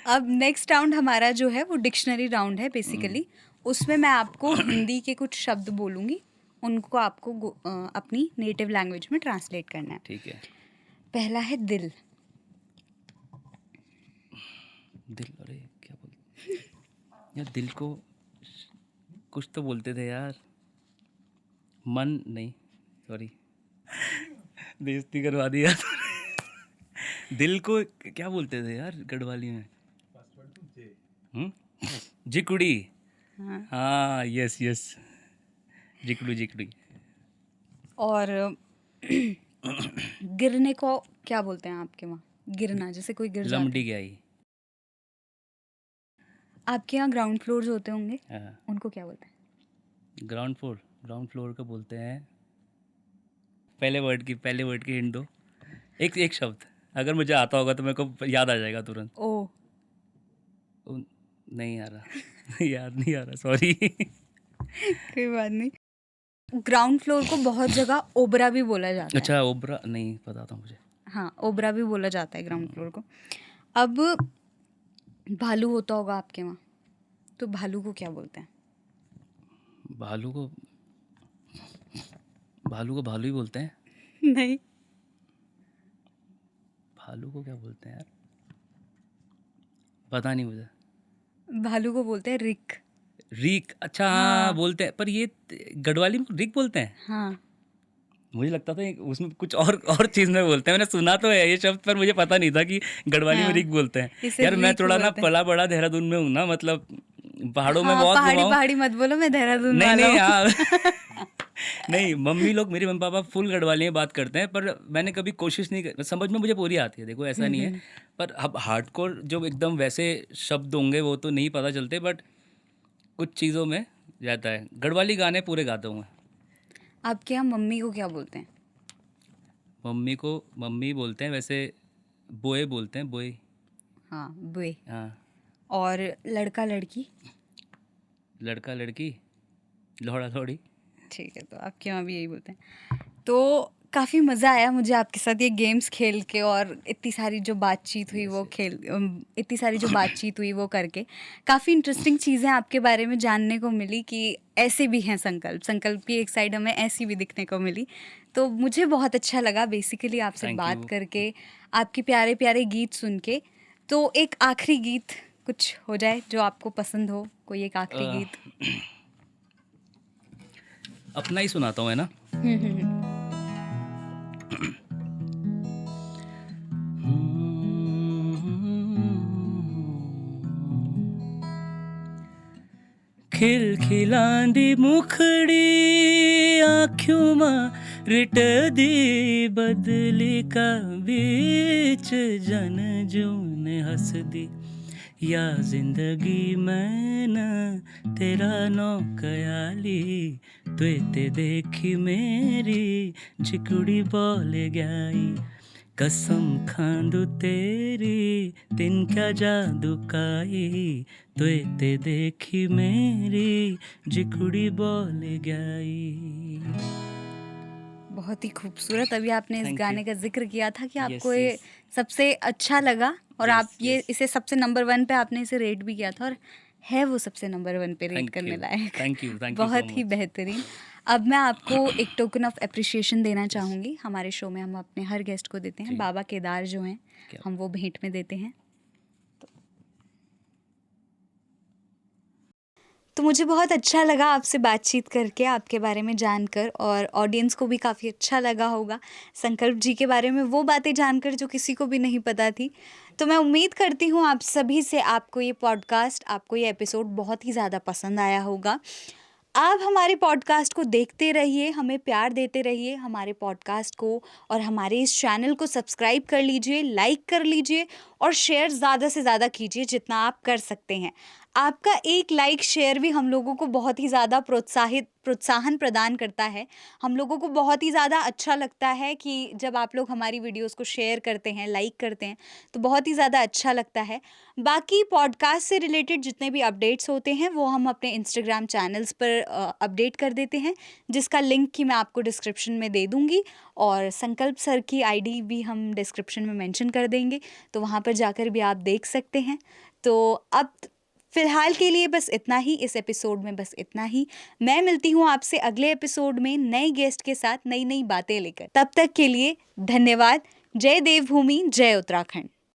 अब नेक्स्ट राउंड हमारा जो है वो डिक्शनरी राउंड है बेसिकली। उसमें मैं आपको हिंदी के कुछ शब्द बोलूँगी, उनको आपको अपनी नेटिव लैंग्वेज में ट्रांसलेट करना है। ठीक है। पहला है दिल। दिल, अरे क्या बोलते यार, दिल को कुछ तो बोलते थे यार, मन नहीं, सॉरी, बेइज्जती करवा दिया। दिल को क्या बोलते थे यार गढ़वाली में? जिकुड़ी। हाँ। हाँ, यस यस, जिकुड़ी जिकुड़ी। और गिरने को क्या बोलते हैं आपके वहाँ? गिरना, जैसे कोई गिर जाता लमडी है। गई। आपके यहाँ ग्राउंड फ्लोर्स होते होंगे, हाँ, उनको क्या बोलते हैं? ग्राउंड फ्लोर को बोलते हैं, पहले वर्ड की हिंट दो, एक शब्द, अगर मुझे आता होगा तो मेरे को याद आ जाएगा तुरंत। ओ। नहीं आ रहा। याद नहीं आ रहा, सॉरी। कोई बात नहीं। ग्राउंड फ्लोर को बहुत जगह ओबरा भी बोला जाता है। अच्छा, ओबरा नहीं पता था मुझे। हाँ, ओबरा भी बोला जाता है ग्राउंड फ्लोर को। अब भालू होता होगा आपके वहाँ, तो भालू को क्या बोलते हैं? भालू को भालू ही बोलते हैं। नहीं। भालू को क्या बोलते हैं यार, पता नहीं मुझे। भालू को बोलते हैं रिक। रीक, अच्छा हाँ बोलते हैं, पर ये गढ़वाली में रीक बोलते हैं। हाँ। मुझे लगता था उसमें कुछ और चीज़ में बोलते हैं, मैंने सुना तो है ये शब्द, पर मुझे पता नहीं था कि गढ़वाली में हाँ, रीक बोलते हैं। इसे यार मैं रीक थोड़ा ना बोलते हैं। पला बड़ा देहरादून में हूँ ना, मतलब पहाड़ों में हाँ, बहुत पहाड़ी घुमा हूँ। पहाड़ी मत बोलो, मैं देहरादून नहीं वाला नहीं हूँ। यार। नहीं, मेरे मम्मी पापा फुल गढ़वाली में बात करते हैं, पर मैंने कभी कोशिश नहीं कर, समझ में मुझे पूरी आती है, देखो ऐसा नहीं है, पर अब हार्डकोर जो एकदम वैसे शब्द होंगे वो तो नहीं पता चलते, बट कुछ चीज़ों में जाता है। गढ़वाली गाने पूरे गाता हूँ मैं। आपके यहाँ मम्मी को क्या बोलते हैं? मम्मी बोलते हैं, वैसे बोए बोलते हैं, बोए। हाँ, बुए। हाँ। और लड़का लड़की? लड़का लड़की, लोहड़ा लोहड़ी। ठीक है, तो आपके वहाँ भी यही बोलते हैं। तो काफ़ी मज़ा आया मुझे आपके साथ ये गेम्स खेल के, और इतनी सारी जो बातचीत हुई वो करके काफ़ी इंटरेस्टिंग चीज़ें आपके बारे में जानने को मिली कि ऐसे भी हैं संकल्प की एक साइड हमें ऐसी भी दिखने को मिली। तो मुझे बहुत अच्छा लगा बेसिकली आपसे Thank बात you. करके, आपके प्यारे प्यारे गीत सुन के। तो एक आखिरी गीत कुछ हो जाए जो आपको पसंद हो, कोई एक आखिरी गीत। अपना ही सुनाता हूँ, है ना। खिलखिलांदी मुखड़ी आँखों मां रिट दी बदली का बीच जन जून हंस दी, या जिंदगी मैं न तेरा नौ कयाली, ते देखी मेरी जिकुड़ी बोल गई, कसम खांदू तेरी तिन क्या जादू काई, ते देखी मेरी जिकुड़ी बोल गई। बहुत ही खूबसूरत। अभी आपने इस Thank गाने you. का जिक्र किया था कि आपको Yes, ये yes. सबसे अच्छा लगा, और Yes, आप ये yes. इसे सबसे नंबर 1 पे आपने इसे रेट भी किया था, और है वो सबसे नंबर 1 पे रेट Thank करने you. Like. Thank you so बहुत ही much. बेहतरीन। अब मैं आपको एक टोकन ऑफ अप्रिशिएशन देना चाहूँगी। हमारे शो में हम अपने हर गेस्ट को देते हैं, जी। बाबा केदार जो हैं क्या? हम वो भेंट में देते हैं। तो मुझे बहुत अच्छा लगा आपसे बातचीत करके, आपके बारे में जानकर, और ऑडियंस को भी काफ़ी अच्छा लगा होगा संकल्प जी के बारे में वो बातें जानकर जो किसी को भी नहीं पता थी। तो मैं उम्मीद करती हूँ आप सभी से आपको ये पॉडकास्ट, आपको ये एपिसोड बहुत ही ज़्यादा पसंद आया होगा। आप हमारे पॉडकास्ट को देखते रहिए, हमें प्यार देते रहिए, हमारे पॉडकास्ट को और हमारे इस चैनल को सब्सक्राइब कर लीजिए, लाइक कर लीजिए और शेयर ज़्यादा से ज़्यादा कीजिए जितना आप कर सकते हैं। आपका एक लाइक शेयर भी हम लोगों को बहुत ही ज़्यादा प्रोत्साहन प्रदान करता है। हम लोगों को बहुत ही ज़्यादा अच्छा लगता है कि जब आप लोग हमारी वीडियोस को शेयर करते हैं, लाइक करते हैं, तो बहुत ही ज़्यादा अच्छा लगता है। बाकी पॉडकास्ट से रिलेटेड जितने भी अपडेट्स होते हैं वो हम अपने इंस्टाग्राम चैनल्स पर अपडेट कर देते हैं, जिसका लिंक कि मैं आपको डिस्क्रिप्शन में दे दूँगी, और संकल्प सर की आईडी भी हम डिस्क्रिप्शन में मेंशन कर देंगे, तो वहाँ पर जाकर भी आप देख सकते हैं। तो अब फ़िलहाल के लिए बस इतना ही, इस एपिसोड में बस इतना ही। मैं मिलती हूँ आपसे अगले एपिसोड में नए गेस्ट के साथ नई-नई बातें लेकर। तब तक के लिए धन्यवाद। जय देवभूमि, जय उत्तराखंड।